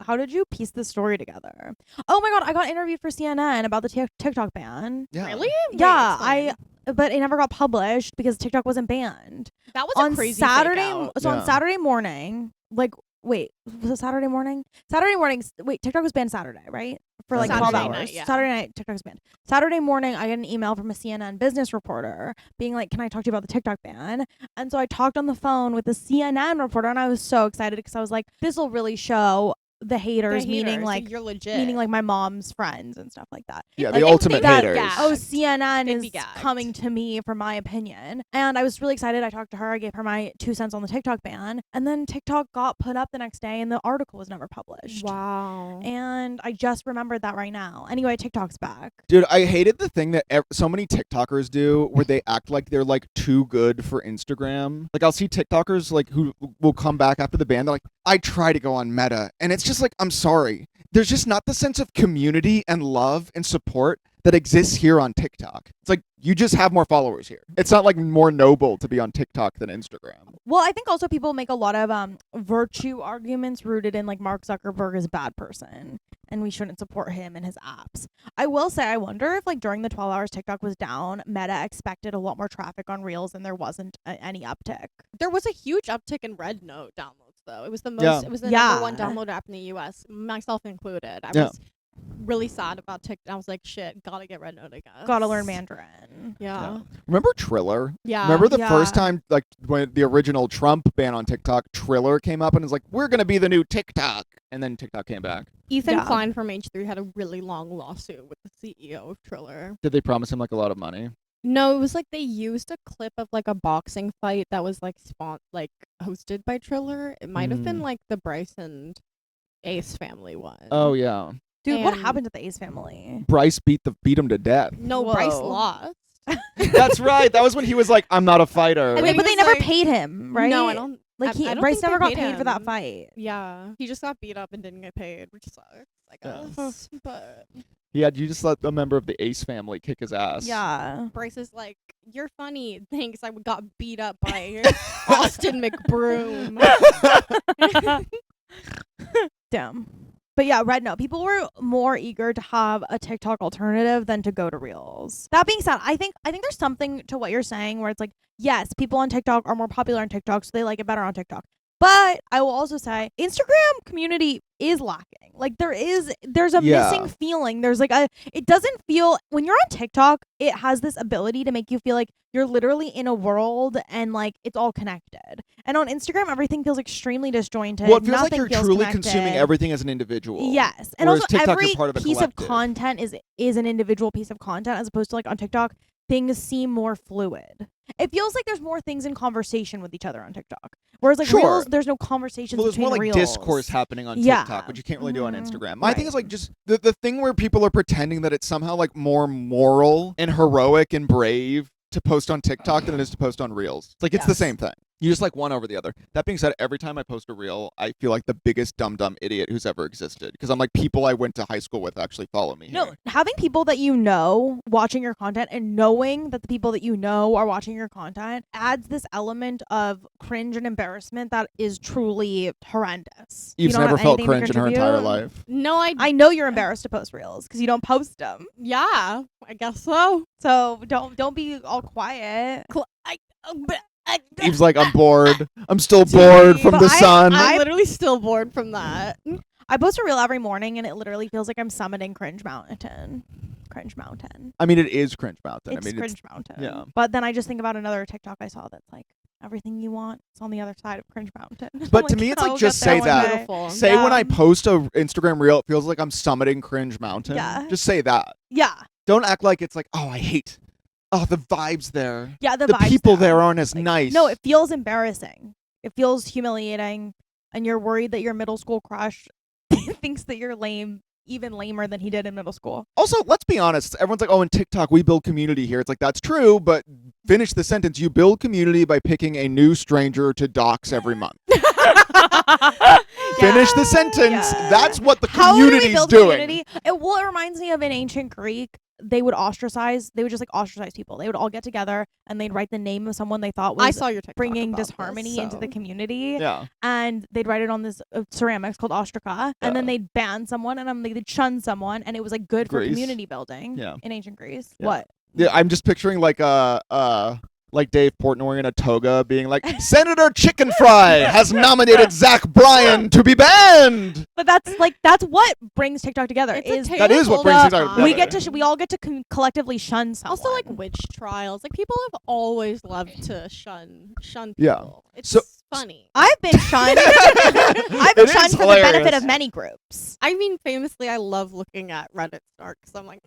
how did you piece this story together? Oh my god, I got interviewed for CNN about the TikTok ban. Yeah. Really? Wait, Yeah, explain. but it never got published because TikTok wasn't banned. That was On a crazy Saturday, fake out. so Yeah. on Saturday morning, like, wait, was it Saturday morning? Saturday morning, wait, TikTok was banned Saturday, right? For like 12 Saturday hours. night, yeah. Saturday night, TikTok was banned. Saturday morning, I get an email from a CNN business reporter being like, can I talk to you about the TikTok ban? And so I talked on the phone with the CNN reporter, and I was so excited because I was like, this will really show the haters, meaning like you're legit. meaning like my mom's friends and stuff like that. Yeah, Like, the ultimate that- haters. yeah. Oh, CNN They'd is be gagged. coming to me for my opinion. And I was really excited. I talked to her. I gave her my 2 cents on the TikTok ban. And then TikTok got put up the next day and the article was never published. Wow. And I just remembered that right now. Anyway, TikTok's back. Dude, I hated the thing that so many TikTokers do where they act like they're like too good for Instagram. Like I'll see TikTokers like who will come back after the ban. They're like, I try to go on Meta. And it's just like, I'm sorry. There's just not the sense of community and love and support that exists here on TikTok. It's like you just have more followers here. It's not like more noble to be on TikTok than Instagram. Well, I think also people make a lot of virtue arguments rooted in like Mark Zuckerberg is a bad person and we shouldn't support him and his apps. I will say, I wonder if like during the 12 hours TikTok was down, Meta expected a lot more traffic on Reels and there wasn't any uptick. There was a huge uptick in Red Note downloads, though. It was the most. Yeah. It was the Yeah. number one download app in the U.S., myself included. I Yeah. was really sad about TikTok. I was like, shit, gotta get Red Note, I guess. Gotta learn Mandarin. Yeah. Remember Triller? Yeah. Remember the Yeah. first time, like when the original Trump ban on TikTok, Triller came up and was like, "We're gonna be the new TikTok," and then TikTok came back. Ethan Yeah. Klein from H3 had a really long lawsuit with the CEO of Triller. Did they promise him like a lot of money? No, it was like they used a clip of like a boxing fight that was like hosted by Triller. It might have been like the Bryce and Ace family one. Oh yeah, Dude, what And- happened to the Ace family? Bryce beat him to death. No, Bryce Whoa. lost. That's right. That was when he was like, "I'm not a fighter." And Wait, then but he they was never like- paid him, right? No, I don't. Like I don't Bryce think they never got paid paid for that him. fight. Yeah, he just got beat up and didn't get paid, which sucks, I Yeah. guess. But Yeah, you just let a member of the Ace family kick his ass. Yeah. Bryce is like, "You're funny. Thanks. I got beat up by Austin McBroom." Damn. But yeah, Red Note. People were more eager to have a TikTok alternative than to go to Reels. That being said, I think there's something to what you're saying where it's like, yes, people on TikTok are more popular on TikTok, so they like it better on TikTok. But I will also say Instagram community is lacking. Like there's a Yeah. missing feeling. There's like it doesn't feel when you're on TikTok, it has this ability to make you feel like you're literally in a world and like it's all connected. And on Instagram, everything feels extremely disjointed. Well, it feels like Nothing you're feels truly connected. consuming everything as an individual. Yes, and Whereas also TikTok, every you're part of a piece of collective. content is an individual piece of content as opposed to like on TikTok, things seem more fluid. It feels like there's more things in conversation with each other on TikTok, whereas like Sure. Reels, there's no conversations Well, there's between more like Reels. discourse happening on Yeah. TikTok, which you can't really do on Mhm. Instagram. My thing Right. is like just the thing where people are pretending that it's somehow like more moral and heroic and brave to post on TikTok than it is to post on Reels. It's like it's the Yes. same thing. You just like one over the other. That being said, every time I post a reel, I feel like the biggest dumb idiot who's ever existed because I'm like people I went to high school with actually follow me. No, here. having people that you know watching your content and knowing that the people that you know are watching your content adds this element of cringe and embarrassment that is truly horrendous. You Eve's don't never have felt anything to cringe in her entire contribute? life. No, I know you're embarrassed to post Reels because you don't post them. yeah, I guess so. So don't be all quiet. Eve's like, I'm bored. I'm still bored from But the sun. I'm literally still bored from that. I post a reel every morning and it literally feels like I'm summiting Cringe Mountain. Cringe Mountain. I mean, it is Cringe Mountain. It's I mean, Cringe Mountain. yeah. But then I just think about another TikTok I saw that's like, everything you want is on the other side of Cringe Mountain. But to me, it's like, "Oh, just get there say one that. day." Beautiful. Say when Yeah. I post a Instagram reel, it feels like I'm summiting Cringe Mountain. Yeah. Just say that. Yeah. Don't act like it's like, oh, I hate. Oh, the vibes there. Yeah, the The vibes people there aren't as Like, nice. No, it feels embarrassing. It feels humiliating, and you're worried that your middle school crush thinks that you're lame, even lamer than he did in middle school. Also, let's be honest. Everyone's like, oh, in TikTok, we build community here. It's like, that's true, but finish the sentence. You build community by picking a new stranger to dox every month. Finish the sentence. Yeah. That's what the How do we community's build doing. community? It reminds me of in ancient Greek. They would ostracize. They would just like ostracize people. They would all get together and they'd write the name of someone they thought was I saw your TikTok bringing about this, disharmony into the so- community. Yeah. And they'd write it on this ceramics called ostraca, and then Yeah. they'd ban someone, and they'd shun someone, and it was like good for Greece. community building. Yeah. In ancient Greece. Yeah. What? Yeah, I'm just picturing like Dave Portnoy in a toga being like, Senator Chicken Fry has nominated Zach Bryan to be banned. But that's what brings TikTok together. It's a Is tale That is of what all brings the TikTok time. we together. get to we all get to collectively shun someone. Also, like witch trials. Like people have always loved to shun people. Yeah. It's So- funny. I've been shunned. I've been It shunned is for the benefit hilarious. of many groups. I mean, famously, I love looking at Reddit start because I'm like,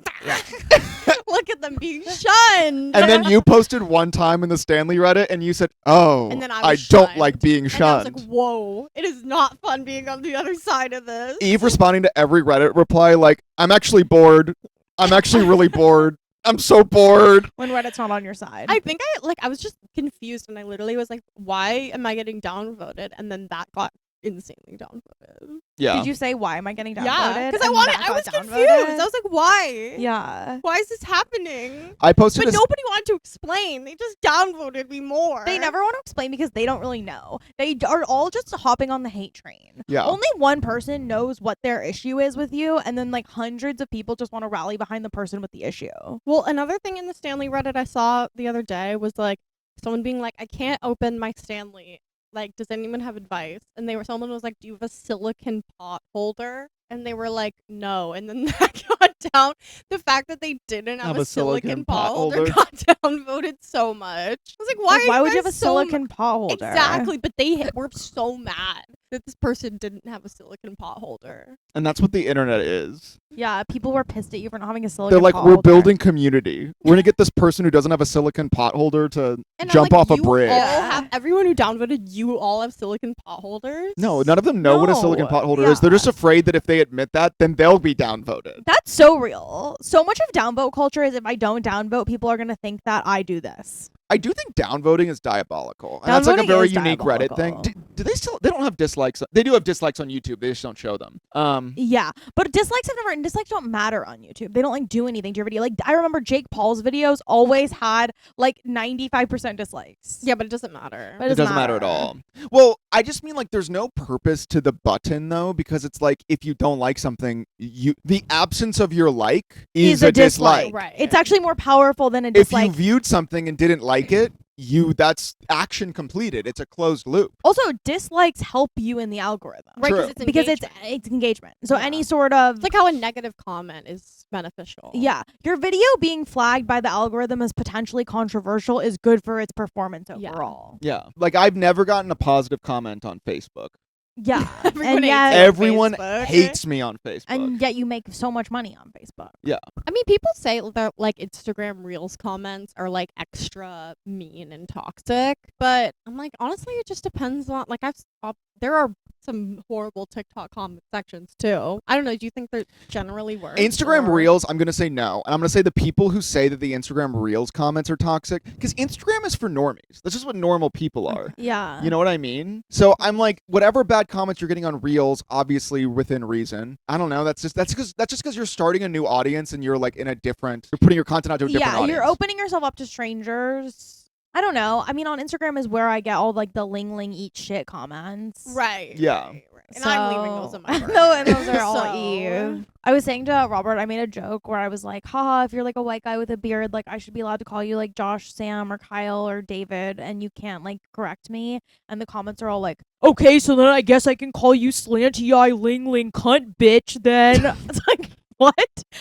look at them being shunned. And then you posted one time in the Stanley Reddit and you said, oh, And then I I was don't shunned. like being And I shunned. was like, whoa, it is not fun being on the other side of this. Eve responding to every Reddit reply like, I'm actually bored. I'm actually really bored. I'm so bored. When Reddit's not on your side. I think I was just confused and I literally was like, why am I getting downvoted? And then that got insanely downvoted. Yeah. Did you say why am I getting downvoted? Yeah, because And that I got was downvoted? confused. I was like, why? Yeah. Why is this happening? I posted But a nobody wanted to explain. They just downvoted me more. They never want to explain because they don't really know. They are all just hopping on the hate train. Yeah. Only one person knows what their issue is with you, and then like hundreds of people just want to rally behind the person with the issue. Well, another thing in the Stanley Reddit I saw the other day was like someone being like, I can't open my Stanley. Like, does anyone have advice? And someone was like, do you have a silicone pot holder? And they were like, no. And then that got down. The fact that they didn't have a silicone pot holder got downvoted so much. I was like, Why would you have a guys so silicone pot holder? Exactly, but they were so mad that this person didn't have a silicone pot holder. and that's what the internet is. Yeah, people were pissed at you for not having a silicone They're like, pot we're holder. building community. We're going to get this person who doesn't have a silicone pot holder to And I'm jump like, off a you bridge. all Yeah. have, everyone who downvoted, you all have silicone pot holders? No, none of them know what a silicone No, pot holder is. They're yeah. just afraid that if they admit that, then they'll be downvoted. That's so real. So much of downvote culture is if I don't downvote, people are going to think that I do this. I do think downvoting is diabolical. And that's like a Downvoting very is unique Reddit thing. diabolical. Do they still, they don't have dislikes. They do have dislikes on YouTube. They just don't show them. Yeah, but dislikes don't matter on YouTube. They don't like do anything to your video. Like I remember Jake Paul's videos always had like 95% dislikes. Yeah, but it doesn't matter. But It doesn't matter at all. Well, I just mean like there's no purpose to the button though, because it's like if you don't like something, the absence of your like is a dislike. Right. It's actually more powerful than a If dislike. you viewed something and didn't like it, that's action completed. It's a closed loop. Also, dislikes help you in the algorithm. Right, True. because It's engagement. So Yeah. any sort of It's like how a negative comment is beneficial. yeah, your video being flagged by the algorithm as potentially controversial is good for its performance Yeah. overall. Yeah. Like I've never gotten a positive comment on Facebook. Yeah, Everyone and hates yet, it. Everyone Facebook. hates me on Facebook. and yet you make so much money on Facebook. I mean, people say that like Instagram Reels comments are like extra mean and toxic, but I'm like, honestly, it just depends on like there are some horrible TikTok comment sections too. I don't know. Do you think they're generally worse? Instagram or- Reels, I'm going to say no. And I'm going to say the people who say that the Instagram Reels comments are toxic, because Instagram is for normies. That's just what normal people are. Yeah, You know what I mean? So I'm like, whatever bad comments you're getting on Reels, obviously within reason. I don't know. That's just because you're starting a new audience and you're like you're putting your content out to a different yeah, audience. you're opening yourself up to strangers. I don't know. I mean, on Instagram is where I get all like the ling eat shit comments. Right. Yeah. Right. And I'm leaving those in my burner. No, and those are all So- Eve. I was saying to Robert, I made a joke where I was like, haha, if you're like a white guy with a beard, like I should be allowed to call you like Josh, Sam, or Kyle, or David, and you can't like correct me. And the comments are all like, okay, so then I guess I can call you slanty eye ling cunt bitch then. It's like, what?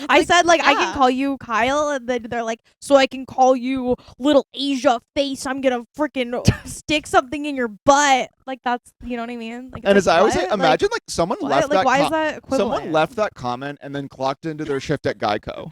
I I said like I yeah. can call you Kyle, and then they're like, so I can call you little Asia face. I'm gonna freaking stick something in your butt. Like that's, you know what I mean? Like, And it's as I like, always say, what? imagine like someone What? left Like, that. why is that equivalent? Someone left that comment and then clocked into their shift at Geico.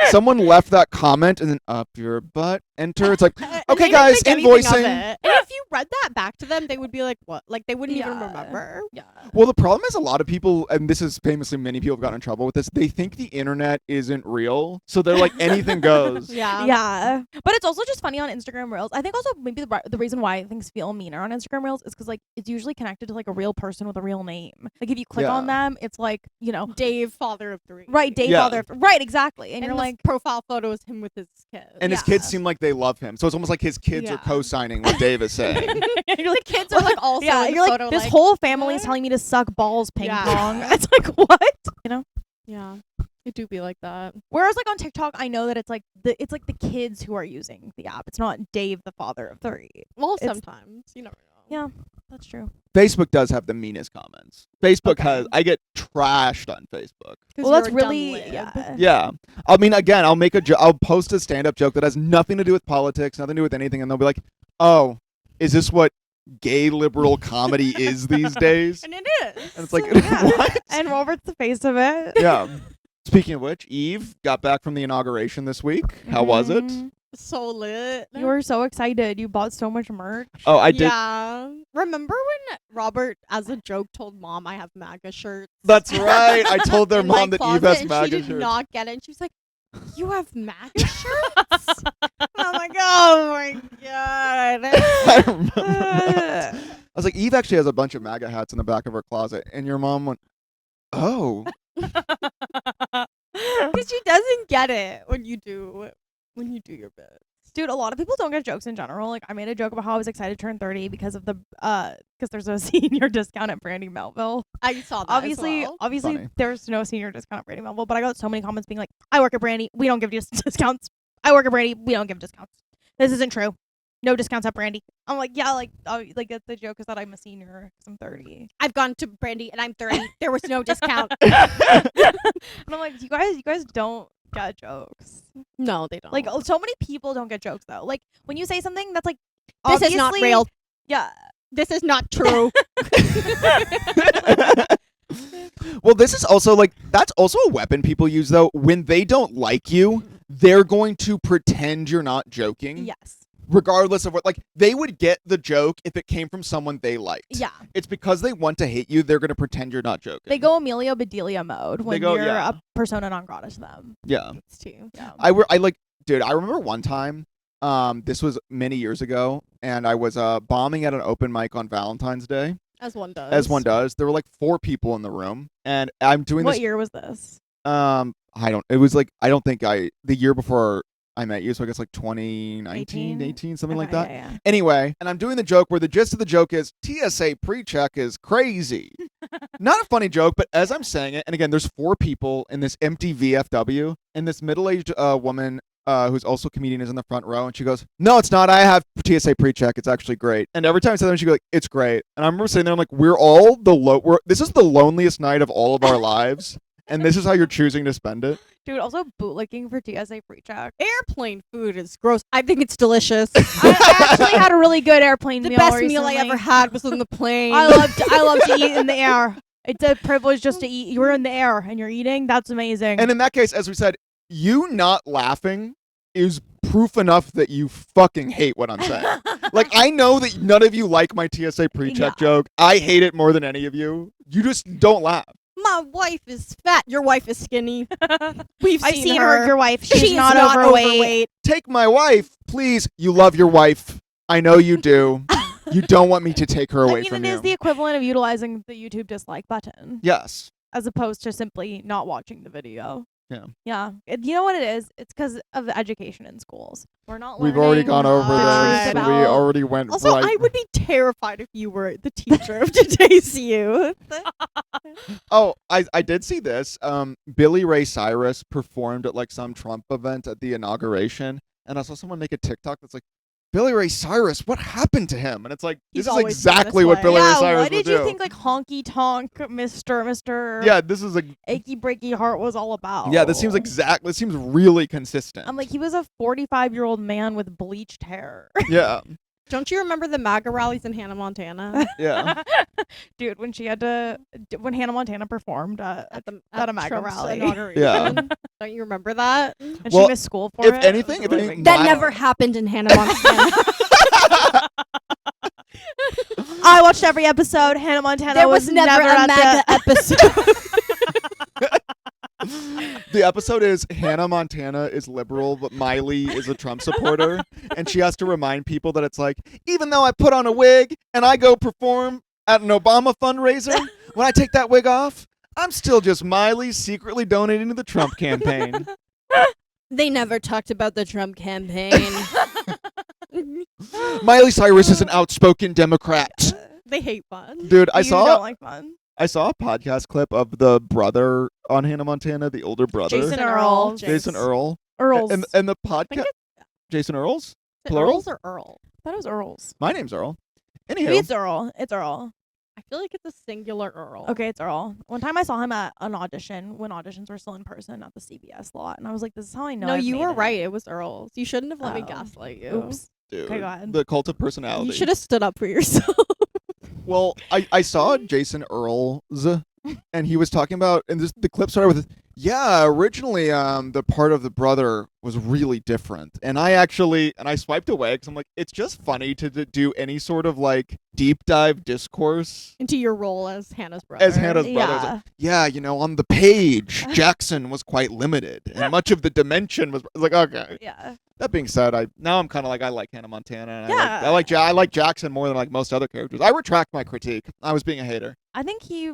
Someone left that comment and then up your butt, enter. It's like, And okay, they didn't guys, think anything of invoicing. it. And if you read that back to them, they would be like, "What?" Like they wouldn't even Yeah. remember. Yeah. Well, the problem is a lot of people, and this is famously many people have gotten in trouble with this. They think the internet isn't real, so they're like anything goes. Yeah. Yeah, but it's also just funny on Instagram Reels. I think also maybe the reason why things feel meaner on Instagram Reels is because like it's usually connected to like a real person with a real name. Like if you click on Yeah. them, it's like, you know, Dave, father of 3. right, Dave, Yeah. father, right, exactly, and And you're the like, profile photo is him with his kids. And his Yeah. kids seem like they love him, so it's almost like his kids are Yeah. co-signing what Dave is saying. you're like, kids are like also yeah, in the you're like, photo, this like, whole family is "What?" telling me to suck balls ping Yeah. pong. It's like, what? You know? Yeah, it do be like that. Whereas like on TikTok, I know that it's like the kids who are using the app. It's not Dave, the father of 3. Well, It's- sometimes you never know. Yeah, that's true. Facebook does have the meanest comments. Facebook Okay. has. I get trashed on Facebook. 'Cause Well, that's you're a dumb really lib. yeah. Yeah. I mean, again, I'll make I'll post a stand-up joke that has nothing to do with politics, nothing to do with anything, and they'll be like, "Oh, is this what gay liberal comedy is these days?" And it is. And it's like, Yeah. what? And Robert's the face of it. Yeah. Speaking of which, Eve got back from the inauguration this week. How was it? Mhm. So lit. You were so excited. You bought so much merch. Oh, I did. Yeah. Remember when Robert, as a joke, told Mom I have MAGA shirts? That's right. I told their in my mom that Eve closet, has and MAGA she did shirts. not get it. And she was like, "You have MAGA shirts?" I'm like, "Oh my god." I remember. That. I was like, Eve actually has a bunch of MAGA hats in the back of her closet, and your mom went, "Oh." Because she doesn't get it when you do your bit. Dude, a lot of people don't get jokes in general. Like I made a joke about how I was excited to turn 30 because of the because there's a senior discount at Brandy Melville. I saw that. Obviously, as well. obviously Funny. there's no senior discount at Brandy Melville, but I got so many comments being like, "I work at Brandy, we don't give discounts. I work at Brandy, we don't give discounts. This isn't true. No discounts at Brandy." I'm like, yeah, like that's the joke is that I'm a senior because I'm 30. I've gone to Brandy and I'm 30. There was no discount. And I'm like, you guys don't get jokes. No, they don't. Like so many people don't get jokes though. Like when you say something that's like this is not obviously- real. Yeah. This is not true. Well, this is also like that's also a weapon people use though. When they don't like you, they're going to pretend you're not joking, Yes. regardless of what. Like they would get the joke if it came from someone they liked. Yeah. It's because they want to hate you. They're going to pretend you're not joking. They go Amelia Bedelia mode when go- you're yeah. a persona non grata to them. Yeah. It's too. Yeah. I like, dude. I remember one time. This was many years ago, and I was bombing at an open mic on Valentine's Day, As one does. as one does. There were like 4 people in the room, and I'm doing What this. year was this? I don't. It was like I don't think the year before I met you, so I guess like 2019, 18, something like that. Yeah, Anyway, and I'm doing the joke where the gist of the joke is TSA pre-check is crazy. Not a funny joke, but as I'm saying it, and again, there's 4 people in this empty VFW, and this middle-aged woman who's also a comedian is in the front row, and she goes, "No, it's not. I have TSA pre-check. It's actually great." And every time I say that, she goes, like, "It's great." And I remember sitting there, I'm like, "We're all this is the loneliest night of all of our lives, and this is how you're choosing to spend it." Dude, also bootlicking for TSA pre-check. Airplane food is gross. I think it's delicious. I actually had a really good airplane the meal best recently. meal I ever had was on the plane. I love to eat in the air. It's a privilege just to eat. You're in the air and you're eating. That's amazing. And in that case, as we said, you not laughing is proof enough that you fucking hate what I'm saying. Like, I know that none of you like my TSA pre-check joke. I hate it more than any of you. You just don't laugh. My wife is fat. Your wife is skinny. I've We've seen her. Your wife. She's She's not, overweight. Take my wife, please. You love your wife. I know you do. You don't want me to take her away I mean, from it you. is the equivalent of utilizing the YouTube dislike button Yes. as opposed to simply not watching the video. Yeah. Yeah. You know what it is? It's because of the education in schools. We're not We've already learning gone over the this. truth We about- already went Also, right. I would be terrified if you were the teacher of today's youth. Oh, I did see this. Billy Ray Cyrus performed at like some Trump event at the inauguration, and I saw someone make a TikTok that's like, Billy Ray Cyrus, what happened to him? And it's like, He's this is always been exactly this what way. Billy Ray Yeah, Cyrus what would did you do. think like honky tonk Mr. Yeah, this is Achy Breaky Heart was all about? yeah, this seems really consistent. I'm like, he was a 45-year-old man with bleached hair. Yeah, Don't you remember the MAGA rallies in Hannah Montana? yeah. Dude, when Hannah Montana performed at a MAGA Trump's rally. inauguration. Yeah. Don't you remember that? And Well, she missed school for if it. anything- It was if really anything, big. That Wow. never happened in Hannah Montana. I watched every episode. Hannah Montana There was never a at MAGA the episode. The episode is Hannah Montana is liberal, but Miley is a Trump supporter, and she has to remind people that it's like, even though I put on a wig and I go perform at an Obama fundraiser, when I take that wig off, I'm still just Miley secretly donating to the Trump campaign. They never talked about the Trump campaign. Miley Cyrus is an outspoken Democrat. They hate fun. Dude, I You don't saw like fun. a podcast clip of the brother on Hannah Montana, the older brother, Jason Earl. Jason Earl, Earls. and the podcast. Jason Earls, Is it plural. Earls or Earl? I thought it was Earls. My name's Earl. Maybe Anywho, it's Earl. It's Earl. I feel like it's a singular Earl. Okay, it's Earl. One time I saw him at an audition when auditions were still in person at the CBS lot, and I was like, "This is how I know." No, I've you made were it. right. It was Earl's. You shouldn't have let me Oh. gaslight you. Oops. dude, Okay, go ahead. the cult of personality. You should have stood up for yourself. Well, I saw Jason Earls, and he was talking about, and the clip started with, yeah, originally the part of the brother was really different, and I swiped away because I'm like, it's just funny to do any sort of like deep dive discourse Into your role as Hannah's brother. as Hannah's brother. It's like, Yeah. yeah, on the page, Jackson was quite limited, and much of the dimension was like, okay. Yeah. That being said, I'm kind of like, I like Hannah Montana, and Yeah. I like Jackson more than like most other characters. I retract my critique. I was being a hater. I think he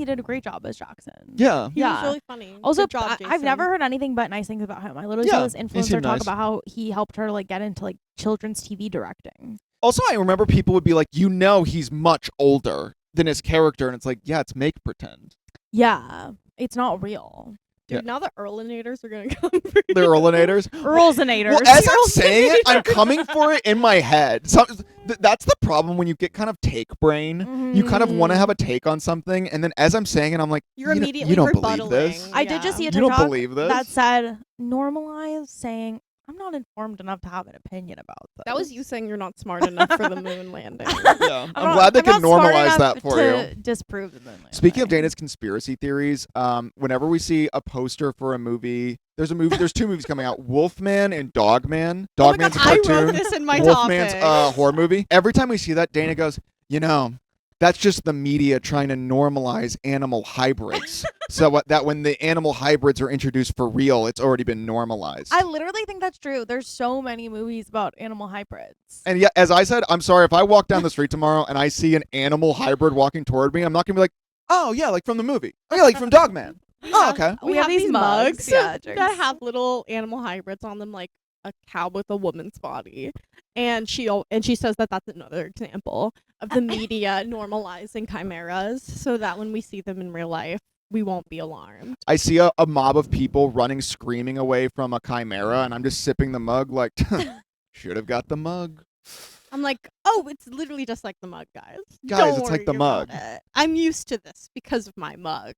did a great job as Jackson. Yeah. He Yeah. was really funny. Also, Good job, I've Jason. never heard anything but nice things about him. I literally Yeah, saw this he influencer seemed talk nice. about how he helped her like get into like children's TV directing. Also, I remember people would be like, he's much older than his character, and it's like, yeah, it's make pretend. Yeah, it's not real. Dude, Yeah. now the Earlinators are going to come for you. The Earlinators. Earlsinator. Well, as I'm saying it, I'm coming for it in my head. So that's the problem when you get kind of take brain. You kind of want to have a take on something, and then as I'm saying it, I'm like, You're you immediately you don't believe rebuttaling. this. I did just see a You don't TikTok believe this? that said normalize saying I'm not informed enough to have an opinion about this. That was you saying you're not smart enough for the moon landing. Yeah, I'm not- glad they I'm can not smart normalize enough that for to you. disprove the moon landing. Speaking of Dana's conspiracy theories, whenever we see a poster for a movie, there's two movies coming out, Wolfman and Dogman. Oh my Dogman's God, a I cartoon. wrote this in my Wolfman's topic. horror movie. Every time we see that, Dana goes, that's just the media trying to normalize animal hybrids. So that when the animal hybrids are introduced for real, it's already been normalized. I literally think that's true. There's so many movies about animal hybrids. And yeah, as I said, I'm sorry if I walk down the street tomorrow and I see an animal hybrid walking toward me, I'm not gonna be like, oh yeah, like from the movie. Oh yeah, like from Dogman. Oh, okay. We have these mugs, yeah, that drinks. have little animal hybrids on them, like a cow with a woman's body. And she says that that's another example of the media normalizing chimeras, so that when we see them in real life, we won't be alarmed. I see a mob of people running screaming away from a chimera, and I'm just sipping the mug like, should have got the mug. I'm like, oh, it's literally just like the mug, guys. Guys, Don't it's like worry the about mug. it. I'm used to this because of my mug.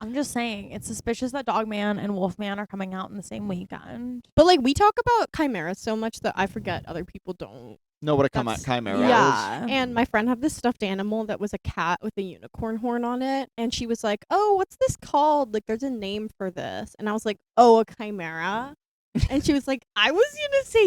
I'm just saying, it's suspicious that Dogman and Wolfman are coming out in the same weekend. But like, we talk about chimeras so much that I forget other people don't. Know what a That's- chimera is? Yeah. And my friend had this stuffed animal that was a cat with a unicorn horn on it. And she was like, oh, what's this called? Like, there's a name for this. And I was like, oh, a chimera. And she was like, I was going to say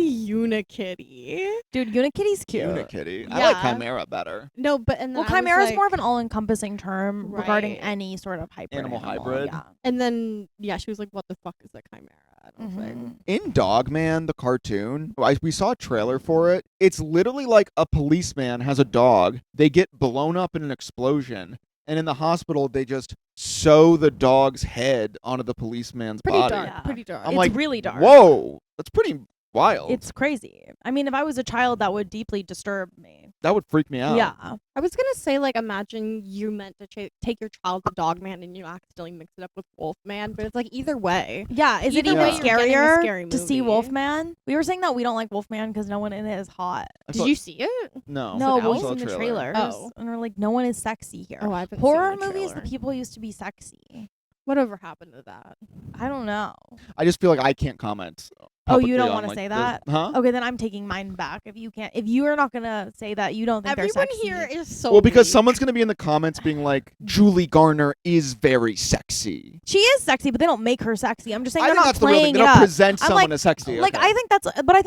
unikitty. Dude, Unikitty's cute. Unikitty. I like Yeah. chimera better. No, but and then Well, I was chimera is like- more of an all-encompassing term regarding Right. any sort of hybrid Animal animal. hybrid. Yeah. And then, yeah, she was like, what the fuck is a chimera? And I was like, Mhm. In Dogman, the cartoon, we saw a trailer for it. It's literally like a policeman has a dog. They get blown up in an explosion. And in the hospital, they just sew the dog's head onto the policeman's pretty body. dark. Yeah. Pretty dark. I'm It's like, really dark. Whoa, that's pretty wild. It's crazy. I mean, if I was a child, that would deeply disturb me. That would freak me out. Yeah. I was gonna say, like, imagine you meant to take your child to Dogman and you accidentally mix it up with Wolfman, but it's like either way. Yeah, is it Either even way, you're getting a scarier scary to see movie. Wolfman? We were saying that we don't like Wolfman because no one in it is hot. I Did thought- you see it? No. No, it but out? we've Saw seen the the trailer. trailers. Oh. And we're like, no one is sexy here. Oh, I haven't Horror seen the movies, the trailer. people used to be sexy. Whatever happened to that? I don't know. I just feel like I can't comment. Oh, you publicly don't on, wanna like, say this- that? Huh? Okay, then I'm taking mine back. If you are not gonna say that you don't think Everyone they're sexy. here is so. Well, because weak. someone's gonna be in the comments being like, Julie Garner is very sexy. She is sexy, but they don't make her sexy. I'm just saying I they're think not that's the real thing. playing They it don't up. present I'm someone like- as sexy. Like okay. I think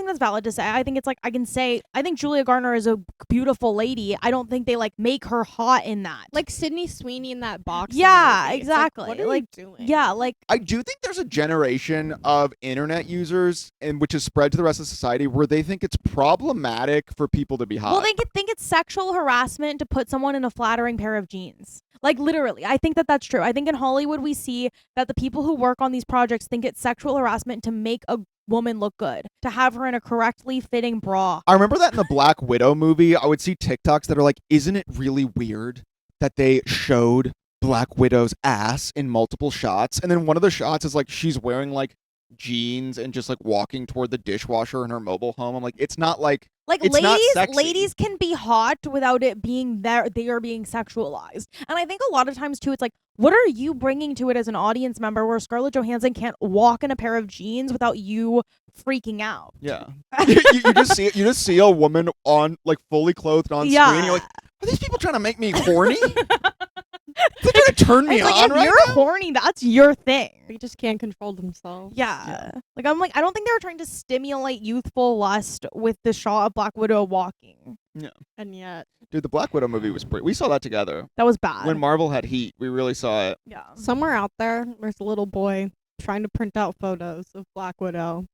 that's valid to say. I think it's like I can say I think Julia Garner is a beautiful lady. I don't think they like make her hot in that. like Sydney Sweeney in that box. Yeah, movie. It's like, exactly. what are Like, you doing? yeah, like I do think there's a generation of internet users, and which is spread to the rest of society, where they think it's problematic for people to be hot. well, they could think it's sexual harassment to put someone in a flattering pair of jeans. Like literally, I think that that's true. I think in Hollywood we see that the people who work on these projects think it's sexual harassment to make a woman look good, to have her in a correctly fitting bra. I remember that in the Black Widow movie. I would see TikToks that are like, isn't it really weird that they showed Black Widow's ass in multiple shots? And then one of the shots is like she's wearing like jeans and just like walking toward the dishwasher in her mobile home. I'm like, it's not like Like It's not sexy. ladies can be hot without it being there. They are being sexualized, and I think a lot of times too, it's like, what are you bringing to it as an audience member? Where Scarlett Johansson can't walk in a pair of jeans without you freaking out. yeah. You just see a woman on like fully clothed on Yeah. screen. You're like, are these people trying to make me horny? They're trying to turn me It's like on if right you're now? horny, that's your thing. They just can't control themselves. Yeah. Like I'm like I don't think they were trying to stimulate youthful lust with the shot of Black Widow walking. And yet, Dude, the Black Widow movie was pretty. We saw that together. That was bad. When Marvel had heat, we really saw it. yeah. somewhere out there's a little boy trying to print out photos of Black Widow.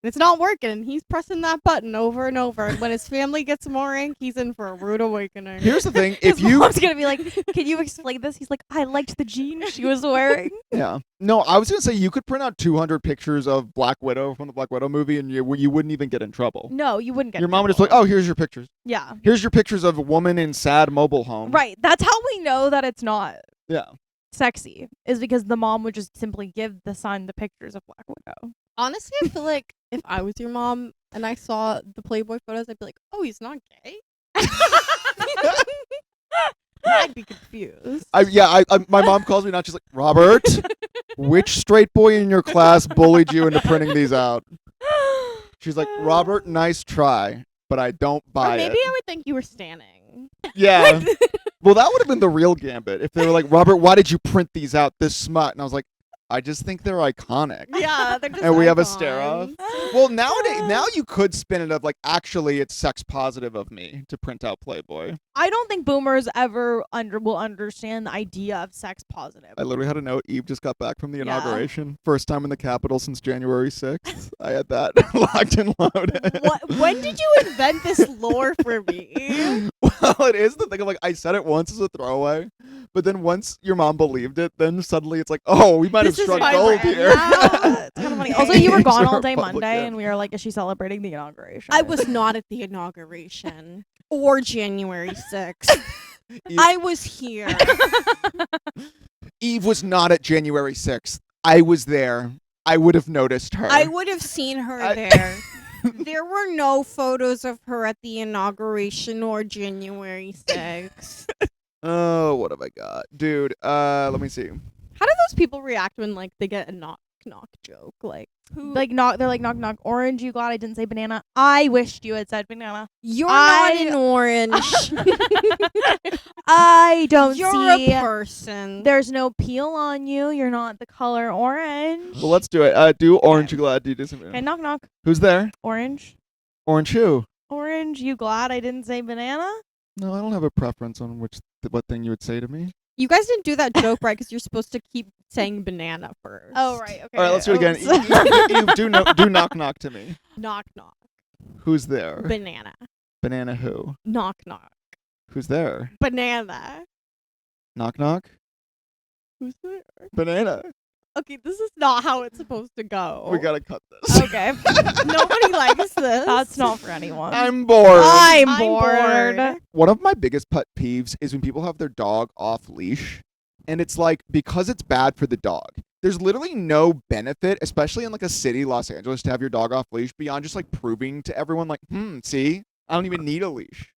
And it's not working. He's pressing that button over and over. And when his family gets more ink, he's in for a rude awakening. Here's the thing: His if you, mom's gonna be like, "Can you explain this?" He's like, "I liked the jeans she was wearing." yeah, no, I was gonna say you could print out 200 pictures of Black Widow from the Black Widow movie, and you wouldn't even get in trouble. No, you wouldn't get. Your in mom would just be like, trouble. "Oh, here's your pictures. Yeah. Here's your pictures of a woman in sad mobile home." Right. That's how we know that it's not Yeah. sexy. Is because the mom would just simply give the son the pictures of Black Widow. Honestly, I feel like if I was your mom and I saw the Playboy photos, I'd be like, oh, he's not gay? I'd be confused. My mom calls me now. She's like, Robert, which straight boy in your class bullied you into printing these out? She's like, Robert, nice try, but I don't Or buy maybe it. I would think you were standing. Yeah. Well, that would have been the real gambit if they were like, Robert, why did you print these out this smut? And I was like, I just think they're iconic. Yeah, they're just And we have a stare off. icons. Well, nowadays, now you could spin it of like, actually, it's sex positive of me to print out Playboy. I don't think boomers ever will understand the idea of sex positive. I literally had a note. Eve just got back from the Yeah. inauguration. First time in the Capitol since January 6th. I had that locked and loaded. When did you invent this lore for me? Well, it is the thing of like, I said it once as a throwaway, but then once your mom believed it, then suddenly it's like, oh, we might This have is struck my gold brand here. now. It's kind of funny. Also, you were gone all day Public, Monday, yeah. and we were like, "Is she celebrating the inauguration?" I was not at the inauguration or January 6th. Eve, I was here. Eve was not at January 6th. I was there. I would have noticed her. I would have seen her I- there. There were no photos of her at the inauguration or January 6th. Oh, what have I got? Dude, let me see. How do those people react when like they get a knock joke? Like who? like knock. They're like knock knock. Orange. You glad I didn't say banana? I wished you had said banana. you're I- not an orange. I don't You're see. a person. There's no peel on you. You're not the color orange. Well, let's do it. Do orange. You glad? Do this. Okay, knock knock. Who's there? Orange. Orange who? Orange. You glad I didn't say banana? No, I don't have a preference on what thing you would say to me. You guys didn't do that joke right because you're supposed to keep saying banana first. Oh right. Okay. All right, let's do it again. Oops. Eve, do knock knock to me. Knock knock. Who's there? Banana. Banana who? Knock knock. Who's there? Banana. Knock knock. Who's there? Banana. Okay, this is not how it's supposed to go. We gotta cut this. Okay. Nobody likes this. That's not for anyone. I'm bored. I'm bored. bored. One of my biggest pet peeves is when people have their dog off leash, and it's like, because it's bad for the dog. There's literally no benefit, especially in like a city, Los Angeles, to have your dog off leash beyond just like proving to everyone like, see, I don't even need a leash.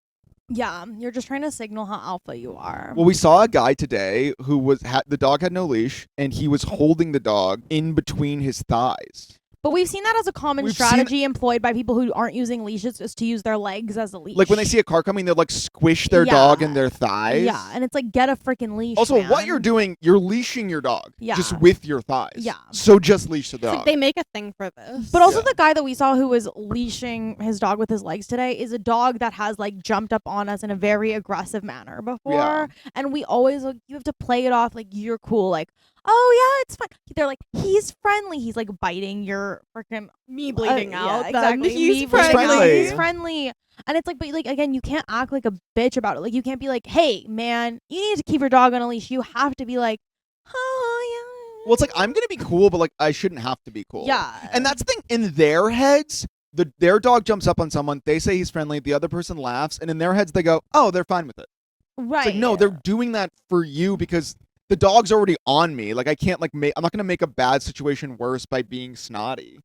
Yeah, you're just trying to signal how alpha you are. Well, we saw a guy today who was the dog had no leash, and he was holding the dog in between his thighs. But we've seen that as a common We've strategy employed by people who aren't using leashes, is to use their legs as a leash. Like when they see a car coming, they'll like squish their Yeah. dog in their thighs. Yeah, and it's like, get a freaking leash. Also, what man. you're doing, you're leashing your dog. Yeah. Just with your thighs. Yeah. So just leash the It's dog. like they make a thing for this. But also Yeah. the guy that we saw who was leashing his dog with his legs today is a dog that has like jumped up on us in a very aggressive manner before. Yeah. And we always like, you have to play it off like you're cool, like, oh yeah, it's fine. They're like, he's friendly. He's like biting your freaking me bleeding yeah, out. exactly. He's Me friendly. friendly. He's friendly. And it's like, but like again, you can't act like a bitch about it. Like you can't be like, hey man, you need to keep your dog on a leash. You have to be like, oh yeah. Well, it's like, I'm gonna be cool, but like I shouldn't have to be cool. Yeah. And that's the thing, in their heads, their dog jumps up on someone, they say he's friendly, the other person laughs, and in their heads they go, oh, they're fine with it. right. It's like, no, they're doing that for you because the dog's already on me. Like I can't like I'm not gonna make a bad situation worse by being snotty.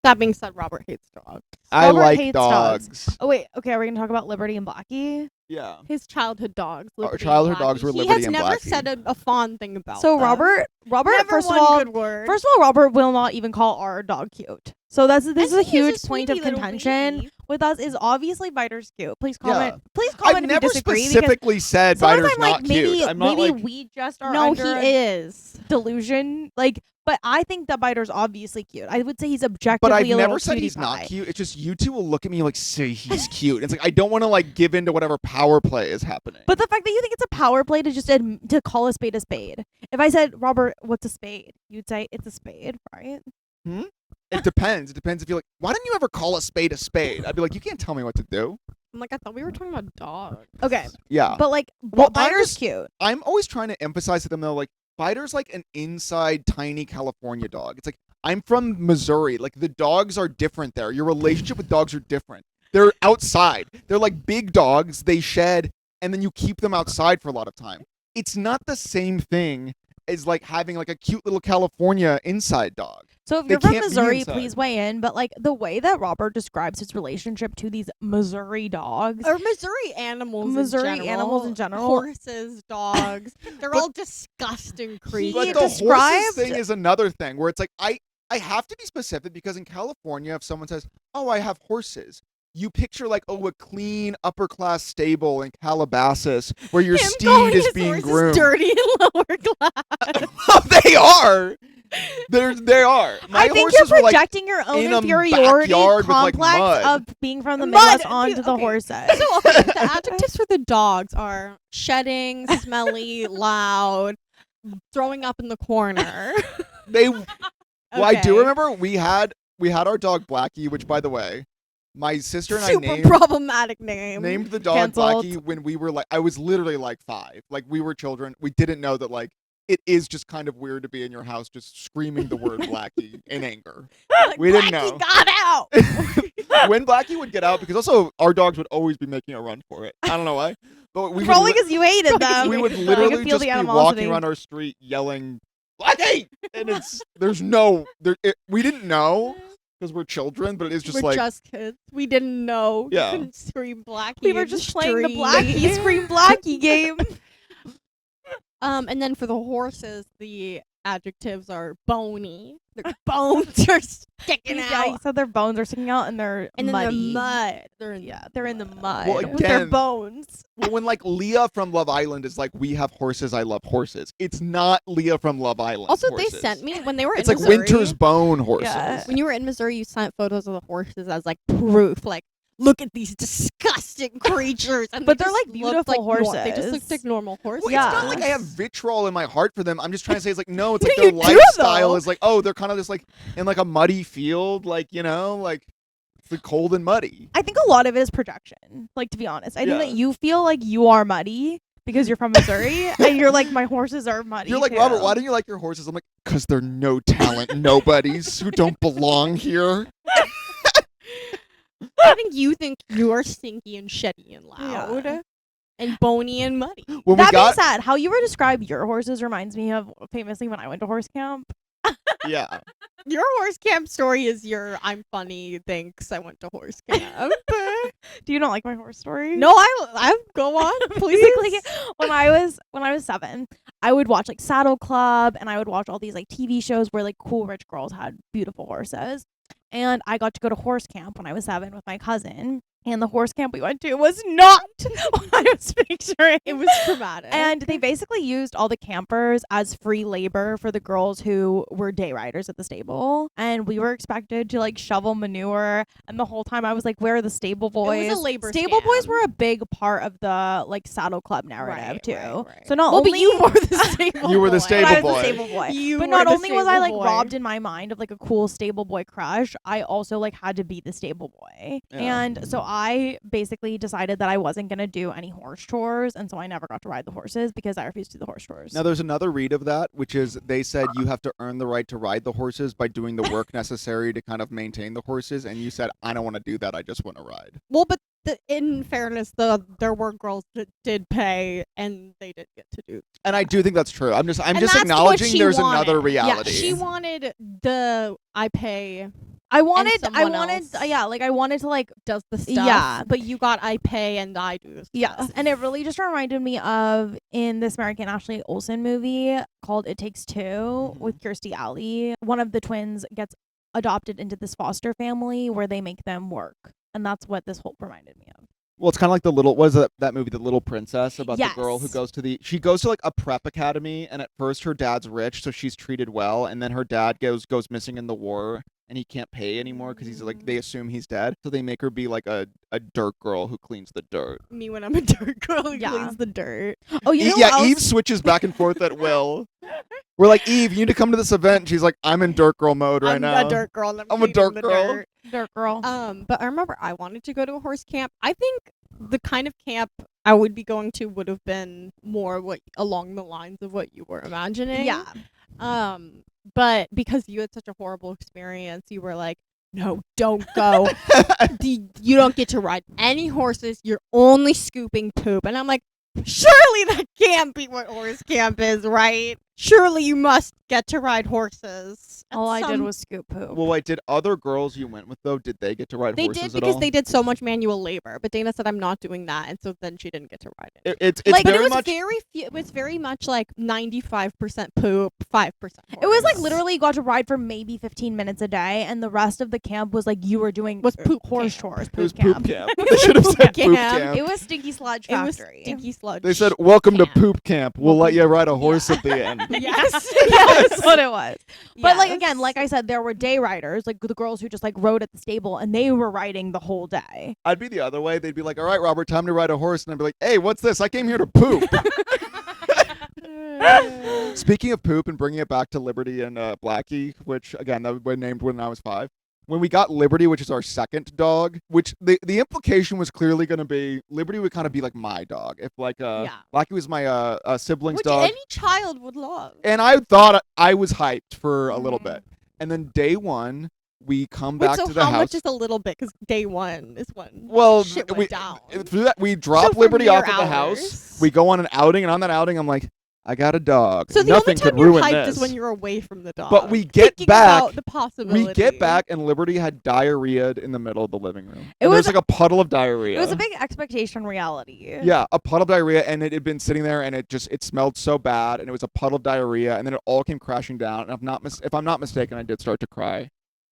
That being said, Robert hates dogs. I Robert like hates dogs. Oh wait, okay, are we gonna talk about Liberty and Blackie? Yeah. His childhood dogs. Our Liberty childhood and dogs Blackie. were He Liberty has and never Blackie. said a fond thing about So them. Robert, Never first of one all, good word. first of all, Robert will not even call our dog cute. So this is a And he's huge point of sweetie little contention baby. with us. Is obviously Biter's cute. Please Yeah. comment. Please I've comment if you never disagree. Because specifically said sometimes Biter's I'm like, not maybe cute. I'm not maybe like, we just are No, under he is. delusion. Like, but I think that Biter's obviously cute. I would say he's but objectively I've a little never said cutie he's not pie. cute. It's just you two will look at me like, say he's cute. It's like I don't want to like give in to whatever power play is happening. But the fact that you think it's a power play to just to call a spade a spade. If I said, Robert, what's a spade? You'd say it's a spade, right? It depends. It depends if you're like, why didn't you ever call a spade a spade? I'd be like, you can't tell me what to do. I'm like, I thought we were talking about dogs. Okay. Yeah. But like, Well, Biter's Biter's- cute. I'm always trying to emphasize to them though, like Biter's like an inside tiny California dog. It's like I'm from Missouri. Like the dogs are different there. Your relationship with dogs are different. They're outside. They're like big dogs. They shed, and then you keep them outside for a lot of time. It's not the same thing as like having like a cute little California inside dog. So if They you're from can't be Missouri, inside. please weigh in. But like the way that Robert describes his relationship to these Missouri dogs, Or Missouri animals. Missouri animals in general. Horses, dogs. They're But- all disgusting But creatures. the horses described- thing is another thing where it's like I have to be specific because in California, if someone says, "Oh, I have horses," you picture like, oh, a clean upper class stable in Calabasas where your Him steed calling is his being horses groomed. dirty and lower class. Oh, they are. They are. My I think horses you're were like projecting your own in a inferiority backyard with, like, complex mud. of being from the Mud, Midwest dude, onto the okay. horses. So okay, the adjectives for the dogs are shedding, smelly, loud, throwing up in the corner. they. Well, I do Okay. remember we had our dog Blackie, which by the way, my sister and Super I named problematic name. named the dog Cancelled. Blackie when we were like, I was literally like 5. Like we were children. We didn't know that like it is just kind of weird to be in your house just screaming the word Blackie in anger. Like, we didn't Blackie know. got out. When Blackie would get out, because also our dogs would always be making a run for it. I don't know why. But we Probably would, because you hated them. we would I could literally feel just the be animosity. walking around our street yelling, Blackie! And we didn't know because we're children, but it is just We're like, just kids. We didn't know. Yeah. We couldn't scream Blackie. We were in just playing the street. Blackie Scream Blackie game. And then for the horses, the adjectives are bony. Their bones are sticking Yeah, you out. said their bones are sticking out and they're And then muddy. the mud. They're in the mud. Well, with their again- bones. well, when like Leah from Love Island is like, we have horses, I love horses. It's not Leah from Love Island. Also, horses. they sent me when they were It's in like Missouri. Winter's Bone horses. Yeah. When you were in Missouri, you sent photos of the horses as like proof. Like, look at these disgusting creatures. And But they they're, just like, looked beautiful like they just horses. looked like normal horses. Well, Yeah. it's not like I have vitriol in my heart for them. I'm just trying to say it's like, no, it's like You their do, lifestyle though. is like, oh, they're kind of just like in like a muddy field, like, you know, like it's like cold and muddy. I think a lot of it is projection. Like, to be honest, I think Yeah. that you feel like you are muddy because you're from Missouri and you're like, my horses are muddy. You're like, too. Robert, why don't you like your horses? I'm like, because they're no talent nobodies who don't belong here. I think you think you're stinky and shitty and loud. Yeah. And bony and muddy. When That we got, being said, how you were describe your horses reminds me of famously when I went to horse camp. yeah. Your horse camp story is your I'm funny, thanks, I went to horse camp. Do you not like my horse story? No, I go on, please. Basically, when I was 7, I would watch like Saddle Club and I would watch all these like TV shows where like cool rich girls had beautiful horses. And I got to go to horse camp when I was 7 with my cousin. And the horse camp we went to was not what I was picturing. It was traumatic. And they basically used all the campers as free labor for the girls who were day riders at the stable. And we were expected to like shovel manure. And the whole time I was like, where are the stable boys? It was a labor Stable boys scam. were a big part of the like Saddle Club narrative Right, too. right. So not Well, only but you were the stable You were the boy. stable but I was boy. the stable boy. You But were not the only was I stable like boy. robbed in my mind of like a cool stable boy crush, I also like had to be the stable boy. Yeah. And so I basically decided that I wasn't gonna do any horse chores, and so I never got to ride the horses because I refused to do the horse chores. Now, there's another read of that, which is they said you have to earn the right to ride the horses by doing the work necessary to kind of maintain the horses. And you said, I don't want to do that. I just want to ride. Well, but in fairness, there were girls that did pay and they did get to do. And I do think that's true. I'm just And that's what acknowledging she there's wanted. another Yeah, reality. she wanted the I pay I wanted someone else I wanted to like does the stuff. Yeah. But you got I pay and I do the stuff. yes, and it really just reminded me of in this American Ashley Olsen movie called It Takes Two with Kirstie Alley. One of the twins gets adopted into this foster family where they make them work, and that's what this whole reminded me of. Well, it's kind of like what is that movie, The Little Princess, about the girl who Yes. goes to she goes to like a prep academy, and at first her dad's rich, so she's treated well, and then her dad goes missing in the war, and he can't pay anymore because he's like, they assume he's dead, so they make her be like a dirt girl who cleans the dirt. Me when I'm a dirt girl who Yeah. cleans the dirt. Oh, you know Yeah, what else? Eve switches back and forth at will. We're like, Eve, you need to come to this event. And she's like, I'm in dirt girl mode right I'm now. a dirt girl. And I'm a cleaning dirt the girl. dirt. Dirt girl. But I remember I wanted to go to a horse camp. I think the kind of camp I would be going to would have been more what along the lines of what you were imagining. Yeah. But because you had such a horrible experience, you were like, no, don't go. You don't get to ride any horses. You're only scooping poop. And I'm like, surely that can't be what horse camp is, right? Surely you must get to ride horses. All I did was scoop poop. Well, wait, did other girls you went with, though, did they get to ride They horses did at because all? they did so much manual labor. But Dana said, I'm not doing that. And so then she didn't get to ride it. It's Like, but very it was much... very few, it was very much like 95% poop, 5% horse. It was like literally you got to ride for maybe 15 minutes a day, and the rest of the camp was like you were doing Was poop horse camp. chores. It was Poop poop camp. camp. They should have said poop camp. camp. It was Stinky Sludge It was Factory. stinky sludge. They said, welcome camp. to poop camp. We'll let you ride a horse at the end. Yes. That's what it was. But like again, Yes. like I said, there were day riders, like the girls who just like rode at the stable, and they were riding the whole day. I'd be the other way. They'd be like, all right, Robert, time to ride a horse. And I'd be like, hey, what's this? I came here to poop. Speaking of poop and bringing it back to Liberty and Blackie, which, again, that were named when I was 5. When we got Liberty, which is our second dog, which the implication was clearly going to be Liberty would kind of be like my dog. If like Blackie was my sibling's Which dog. any child would love. And I thought I was hyped for a little bit. And then day one, we come back so to the how house. much is a little bit? Because day one is when Well, shit we went down. through that we drop for Liberty mere off at the house. hours. We go on an outing, and on that outing, I'm like, I got a dog. So the Nothing only time could you're ruin hyped this. is when you're away from the dog. But we get Thinking back. about the possibility. We get back, and Liberty had diarrhea in the middle of the living room. It And was- there's like a puddle of diarrhea. It was a big expectation reality. Yeah, a puddle of diarrhea, and it had been sitting there, and it smelled so bad, and it was a puddle of diarrhea, and then it all came crashing down. And if I'm not mistaken, I did start to cry.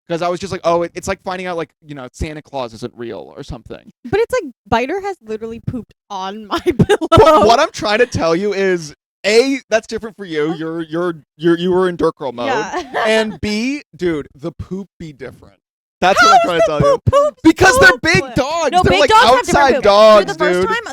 Because I was just like, oh, it's like finding out, like, Santa Claus isn't real or something. But it's like Biter has literally pooped on my pillow. But what I'm trying to tell you is, A, that's different for you. You were in dirt girl mode. Yeah. And B, dude, the poop be different. That's what I'm trying to tell you. Poop Because they're poop. big dogs. No, they're big like dogs have different outside poop. dogs, Dude,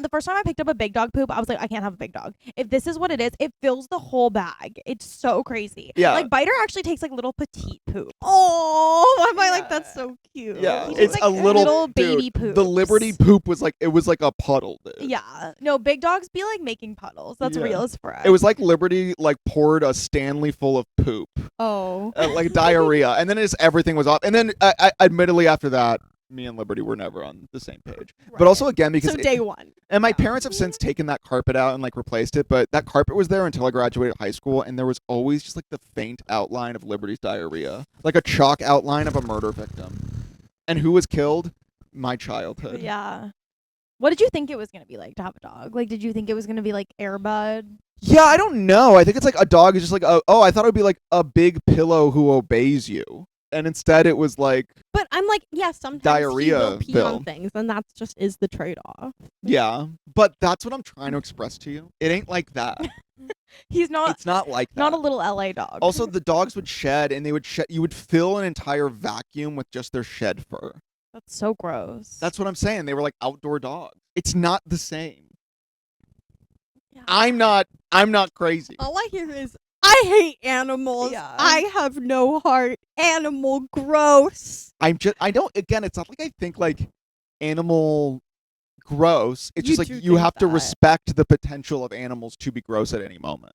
the first time I picked up a big dog poop, I was like, I can't have a big dog. If this is what it is, it fills the whole bag. It's so crazy. Yeah. Like Biter actually takes like little petite poop. Oh, am I like that's so cute. Yeah, He's it's like a little baby dude, poops. The Liberty poop was like, it was like a puddle, dude. Yeah. No, big dogs be like making puddles. That's Yeah. real as friend. It was like Liberty like poured a Stanley full of poop, Oh. like diarrhea, and then everything was off. And then, admittedly, after that, me and Liberty were never on the same page. But Right. also again because So day one. and my Yeah. parents have since taken that carpet out and like replaced it, but that carpet was there until I graduated high school, and there was always just like the faint outline of Liberty's diarrhea, like a chalk outline of a murder victim. And who was killed? My childhood. Yeah. What did you think it was gonna be like to have a dog? Like, did you think it was gonna be like Air Bud? Yeah, I don't know. I think it's like a dog is just like, I thought it would be like a big pillow who obeys you. And instead it was like, But I'm like, yeah, sometimes he will pee Diarrhea-ville. on things, and that's just is the trade-off. yeah. But that's what I'm trying to express to you. It ain't like that. He's not It's not like that. not a little LA dog. Also, the dogs would shed, and they would shed. You would fill an entire vacuum with just their shed fur. That's so gross. That's what I'm saying. They were like outdoor dogs. It's not the same. Yeah. I'm not crazy. All I hear is, I hate animals. Yeah. I have no heart. Animal gross. I don't. Again, it's not like I think like animal gross. It's You just do like you think have to that. respect the potential of animals to be gross at any moment.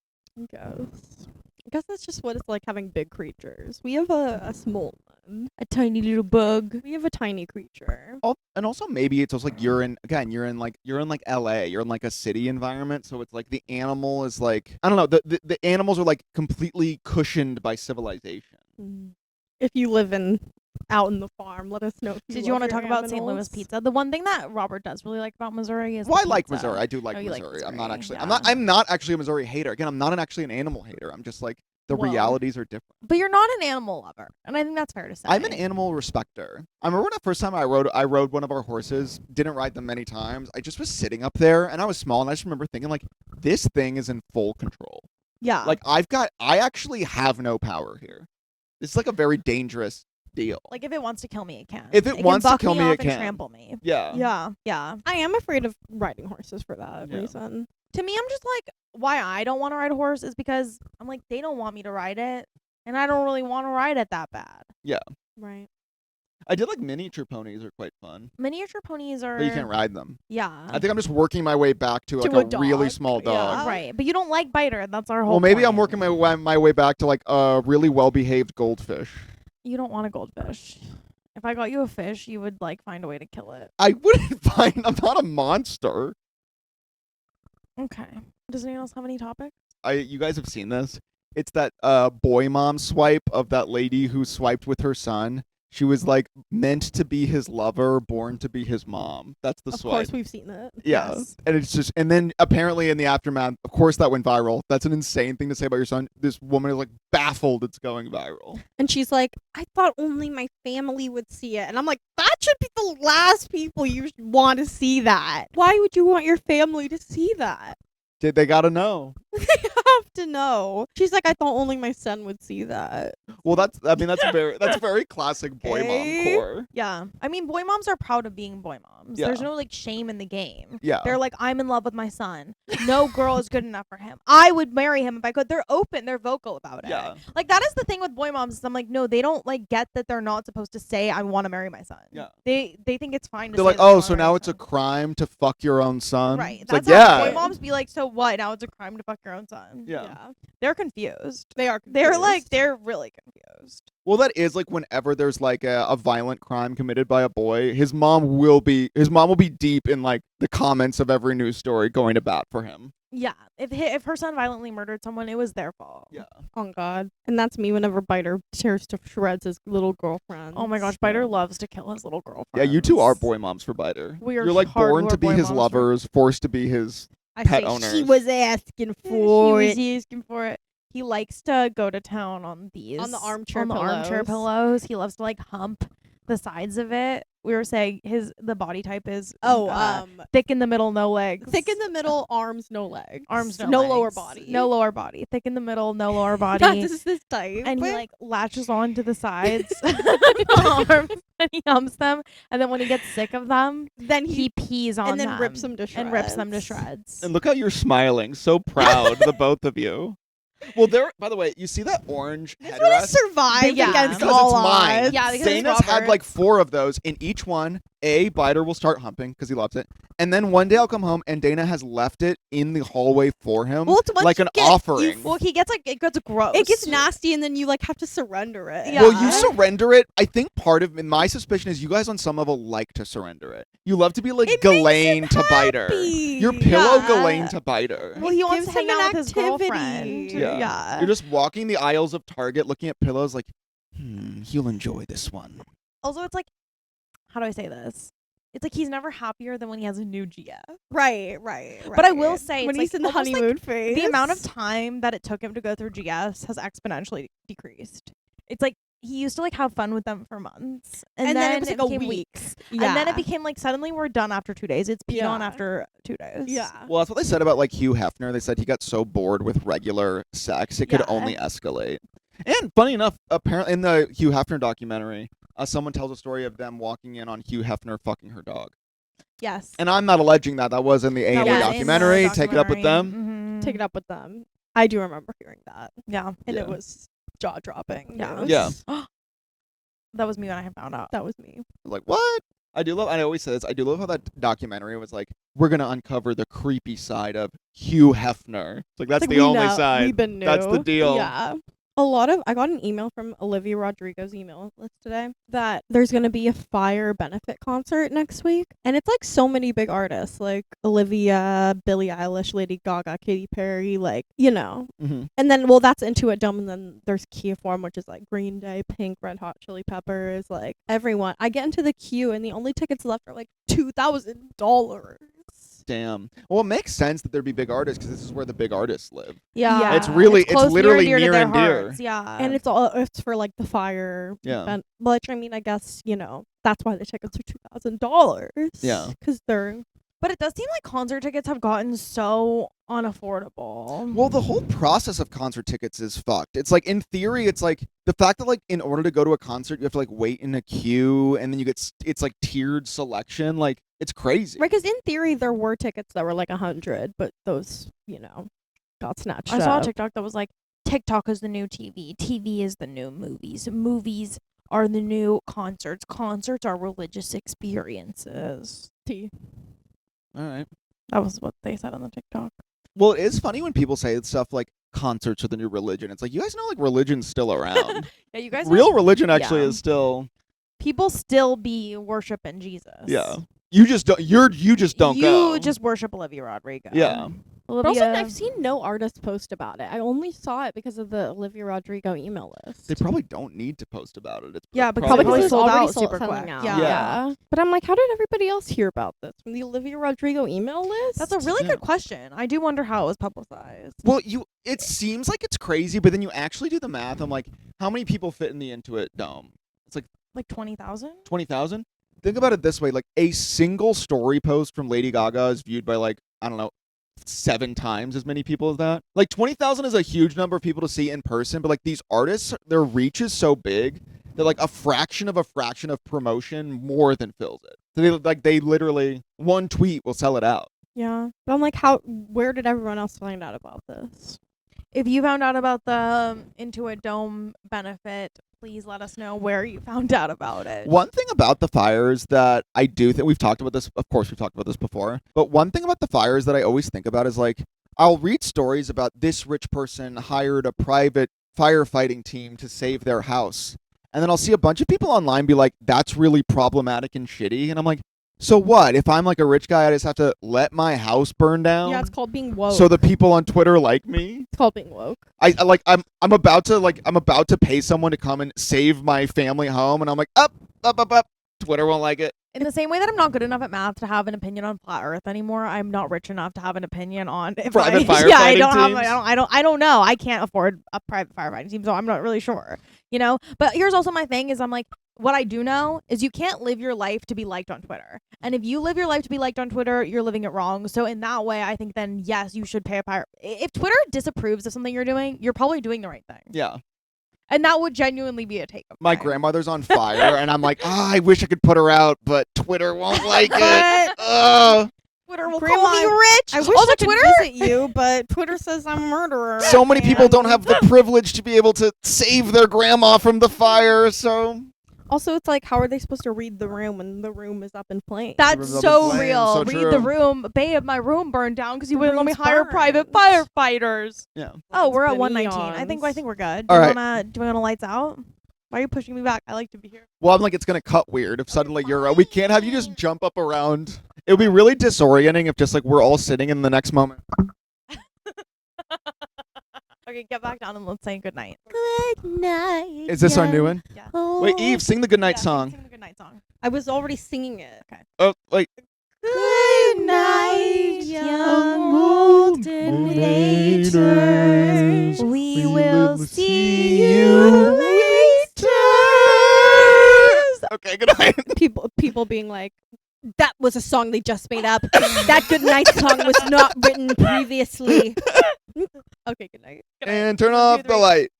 I guess that's just what it's like having big creatures. We have a small one. a tiny little bug. We have a tiny creature. And also maybe it's also like you're in like LA, you're in like a city environment, so it's like the animal is like, I don't know, the animals are like completely cushioned by civilization. If you live out in the farm, let us know. If Did you want want to talk about St. Louis pizza? The one thing that Robert does really like about Missouri is Well, I the like pizza. Missouri. I do like Oh, you like Missouri. I'm not Missouri, actually yeah. I'm not actually a Missouri hater. Again, I'm not actually an animal hater. I'm just like the Well, realities are different. But you're not an animal lover, and I think that's fair to say. I'm an animal respecter. I remember when the first time I rode one of our horses, didn't ride them many times. I just was sitting up there and I was small, and I just remember thinking like, this thing is in full control. Yeah. Like I actually have no power here. It's like a very dangerous deal. Like if it wants to kill me, it can. If it wants to buck kill me, off it and can. trample me. Yeah. Yeah. Yeah. I am afraid of riding horses for that Yeah. reason. To me, I'm just like, why I don't want to ride a horse is because I'm like, they don't want me to ride it, and I don't really want to ride it that bad. Right. I did like miniature ponies are quite fun, Miniature ponies are. but you can't ride them. Yeah. I think I'm just working my way back to like To a a really dog. small dog. Yeah. Right, but you don't like biter. That's our whole. Well, maybe I'm point. working my way back to like a really well-behaved goldfish. You don't want a goldfish. If I got you a fish, you would like find a way to kill it. I wouldn't find. I'm not a monster. Okay. Does anyone else have any topics? You guys have seen this. It's that boy mom swipe of that lady who swiped with her son. She was like meant to be his lover, born to be his mom. That's the Of swipe. course, we've seen it. Yeah. Yes. And it's just, and then apparently in the aftermath, of course that went viral. That's an insane thing to say about your son. This woman is like baffled it's going viral. And she's like, I thought only my family would see it. And I'm like, that should be the last people you want to see that. Why would you want your family to see that? They gotta know. They have to know. She's like, I thought only my son would see that. Well, that's very classic boy mom Okay. core. Yeah. I mean, boy moms are proud of being boy moms. Yeah. There's no like shame in the game. Yeah. They're like, I'm in love with my son. No girl is good enough for him. I would marry him if I could. They're open. They're vocal about it. Yeah. Like that is the thing with boy moms. Is I'm like, no, they don't like get that they're not supposed to say I want to marry my son. Yeah. They think it's fine to They're say like, that they oh, wanna so marry now my it's a son. crime to fuck your own son. Right. It's like, That's how yeah. boy moms be like, so what? Now it's a crime to fuck your own son. Yeah. They're confused. They are. They're like, confused. they're really confused. Well, that is like whenever there's like a violent crime committed by a boy, his mom will be deep in like the comments of every news story going to bat for him. Yeah. If her son violently murdered someone, it was their fault. Yeah. Oh God. And that's me whenever Biter tears to shreds his little girlfriend. Oh my gosh, Biter loves to kill his little girlfriend. Yeah, you two are boy moms for Biter. We are You're like born hardcore to be boy his moms for- lovers, forced to be his I pet say owners. she was asking He for was it. asking for it. He likes to go to town on these On the armchair armchair pillows. pillows. He loves to like hump the sides of it. We were saying the body type is thick in the middle, no legs. thick in the middle, arms, no legs. Arms, no lower legs. body. No lower body. Thick in the middle, no lower body. That is this type. And he like latches on to the sides of the arms and he humps them. And then when he gets sick of them, then he pees on and then them rips them to shreds. and rips them to shreds. And look how you're smiling, so proud, the both of you. Well, there. By the way, you see that orange This one has headrest? survived Yeah. against Because all it's mine. odds. Yeah, because it's Zayn's had Robert's. like 4 of those. In each one, Biter will start humping because he loves it. And then one day I'll come home and Dana has left it in the hallway for him. Well, it's once like you an get- you- offering. Well, he gets like it gets gross. It gets nasty, and then you like have to surrender it. Yeah. Well, you surrender it. I think part of my suspicion is you guys on some level like to surrender it. You love to be like It makes him Ghislaine to Biter. happy. You're pillow Yeah. Ghislaine to Biter. Well, he wants gives to hang him out an with his activity. girlfriend. Yeah. You're just walking the aisles of Target looking at pillows like, he'll enjoy this one. Also, it's like, how do I say this? It's like he's never happier than when he has a new GF. Right. But I will say, when it's he's like in the almost like honeymoon phase, the amount of time that it took him to go through GFs has exponentially decreased. It's like he used to like have fun with them for months, and then it was like a became week. weeks, Yeah. and then it became like suddenly we're done after 2 days. It's peed on Yeah. after 2 days. Yeah. Well, that's what they said about like Hugh Hefner. They said he got so bored with regular sex, it could Yeah. only escalate. And funny enough, apparently in the Hugh Hefner documentary, someone tells a story of them walking in on Hugh Hefner fucking her dog. Yes. And I'm not alleging that. That was in the A&E That was in the documentary. Take it up with them. documentary. Take it up with them. I do remember hearing that, Yeah. and Yeah. it was jaw dropping. Yeah. Yeah. That was me when I found out. That was me. Like, what? I always say this, I do love how that documentary was like, we're going to uncover the creepy side of Hugh Hefner. It's like, that's Like, the we only know, side. We've been new. That's the deal. Yeah. I got an email from Olivia Rodrigo's email list today that there's going to be a fire benefit concert next week. And it's like so many big artists like Olivia, Billie Eilish, Lady Gaga, Katy Perry, like, you know. Mm-hmm. And then, well, that's Into It Dome. And then there's Kia Form, which is like Green Day, Pink, Red Hot Chili Peppers, like everyone. I get into the queue and the only tickets left are like $2,000. Damn. Well, it makes sense that there'd be big artists because this is where the big artists live. Yeah. It's really- it's close, literally near near to their and dear. hearts. Yeah. And it's for like the fire. Yeah. event. Which I mean, I guess, you know, that's why the tickets are $2,000. Yeah. Because they're But it does seem like concert tickets have gotten so unaffordable. Well, the whole process of concert tickets is fucked. It's like, in theory, it's like the fact that like in order to go to a concert, you have to like wait in a queue and then you get, it's like tiered selection. Like, it's crazy. right. Because in theory, there were tickets that were like 100, but those, you know, got snatched I saw a up. TikTok that was like, TikTok is the new TV. TV is the new movies. Movies are the new concerts. Concerts are religious experiences. All right. That was what they said on the TikTok. Well, it is funny when people say stuff like concerts are the new religion. It's like, you guys know like religion's still around. Yeah, you guys. Real religion actually Yeah. is still. People still be worshiping Jesus. Yeah. You just don't. You just don't you go. just worship Olivia Rodrigo. Yeah. But also, Olivia. I've seen no artists post about it. I only saw it because of the Olivia Rodrigo email list. They probably don't need to post about it. It's Yeah, because Probably Probably because sold it's already out sold super selling quick. out. Yeah. But I'm like, how did everybody else hear about this? From the Olivia Rodrigo email list? That's a really Yeah. good question. I do wonder how it was publicized. Well, it seems like it's crazy, but then you actually do the math. I'm like, how many people fit in the Intuit Dome? It's like Like 20,000? 20,000. Think about it this way: like a single story post from Lady Gaga is viewed by like, I don't know, 7 times as many people as that. Like 20,000 is a huge number of people to see in person, but like these artists, their reach is so big that like a fraction of promotion more than fills it. So they literally, one tweet will sell it out. Yeah. But I'm like, where did everyone else find out about this? If you found out about the Intuit Dome benefit, please let us know where you found out about it. One thing about the fires that I do think we've talked about this, of course we've talked about this before, but one thing about the fires that I always think about is like, I'll read stories about this rich person hired a private firefighting team to save their house. And then I'll see a bunch of people online be like, that's really problematic and shitty. And I'm like, so what? If I'm like a rich guy, I just have to let my house burn down? Yeah, it's called being woke. So the people on Twitter like me? It's called being woke. I'm about to pay someone to come and save my family home, and I'm like, up. Twitter won't like it. In the same way that I'm not good enough at math to have an opinion on flat Earth anymore, I'm not rich enough to have an opinion on if Private firefighting yeah, I don't have. teams? I don't know. I can't afford a private firefighting team, so I'm not really sure. You know. But here's also my thing: is I'm like, what I do know is you can't live your life to be liked on Twitter. And if you live your life to be liked on Twitter, you're living it wrong. So in that way, I think then yes, you should pay a pirate. If Twitter disapproves of something you're doing, you're probably doing the right thing. Yeah. And that would genuinely be a take of My mine. grandmother's on fire, and I'm like, I wish I could put her out, but Twitter won't like it. But Ugh. Twitter will Grandma, call me rich. I wish also I could Twitter? visit you, but Twitter says I'm a murderer. So many people And- don't have the privilege to be able to save their grandma from the fire, so Also, it's like, how are they supposed to read the room when the room is up in flames? That's Rooms up in so flames, real. so Read the true. room. Babe, my room burned down because you The wouldn't let me room's hire private burned. firefighters. yeah. Oh, It's we're at been 119. I think eons. we're good. All right. Do we wanna lights out? Why are you pushing me back? I like to be here. Well, I'm like, it's gonna cut weird if suddenly you're. We can't have you just jump up around. It would be really disorienting if just like we're all sitting in the next moment. Okay, get back down and let's say goodnight. Good night. Is this our new one? Yeah. Wait, Eve, sing the goodnight Yeah, song. Sing the goodnight song. I was already singing it. Oh, wait. Good night, young alternators. We will see you later. Okay, good night. People being like, that was a song they just made up. That good night song was not written previously. Okay, good night. Good night. And turn 1, 2, off the 3. light.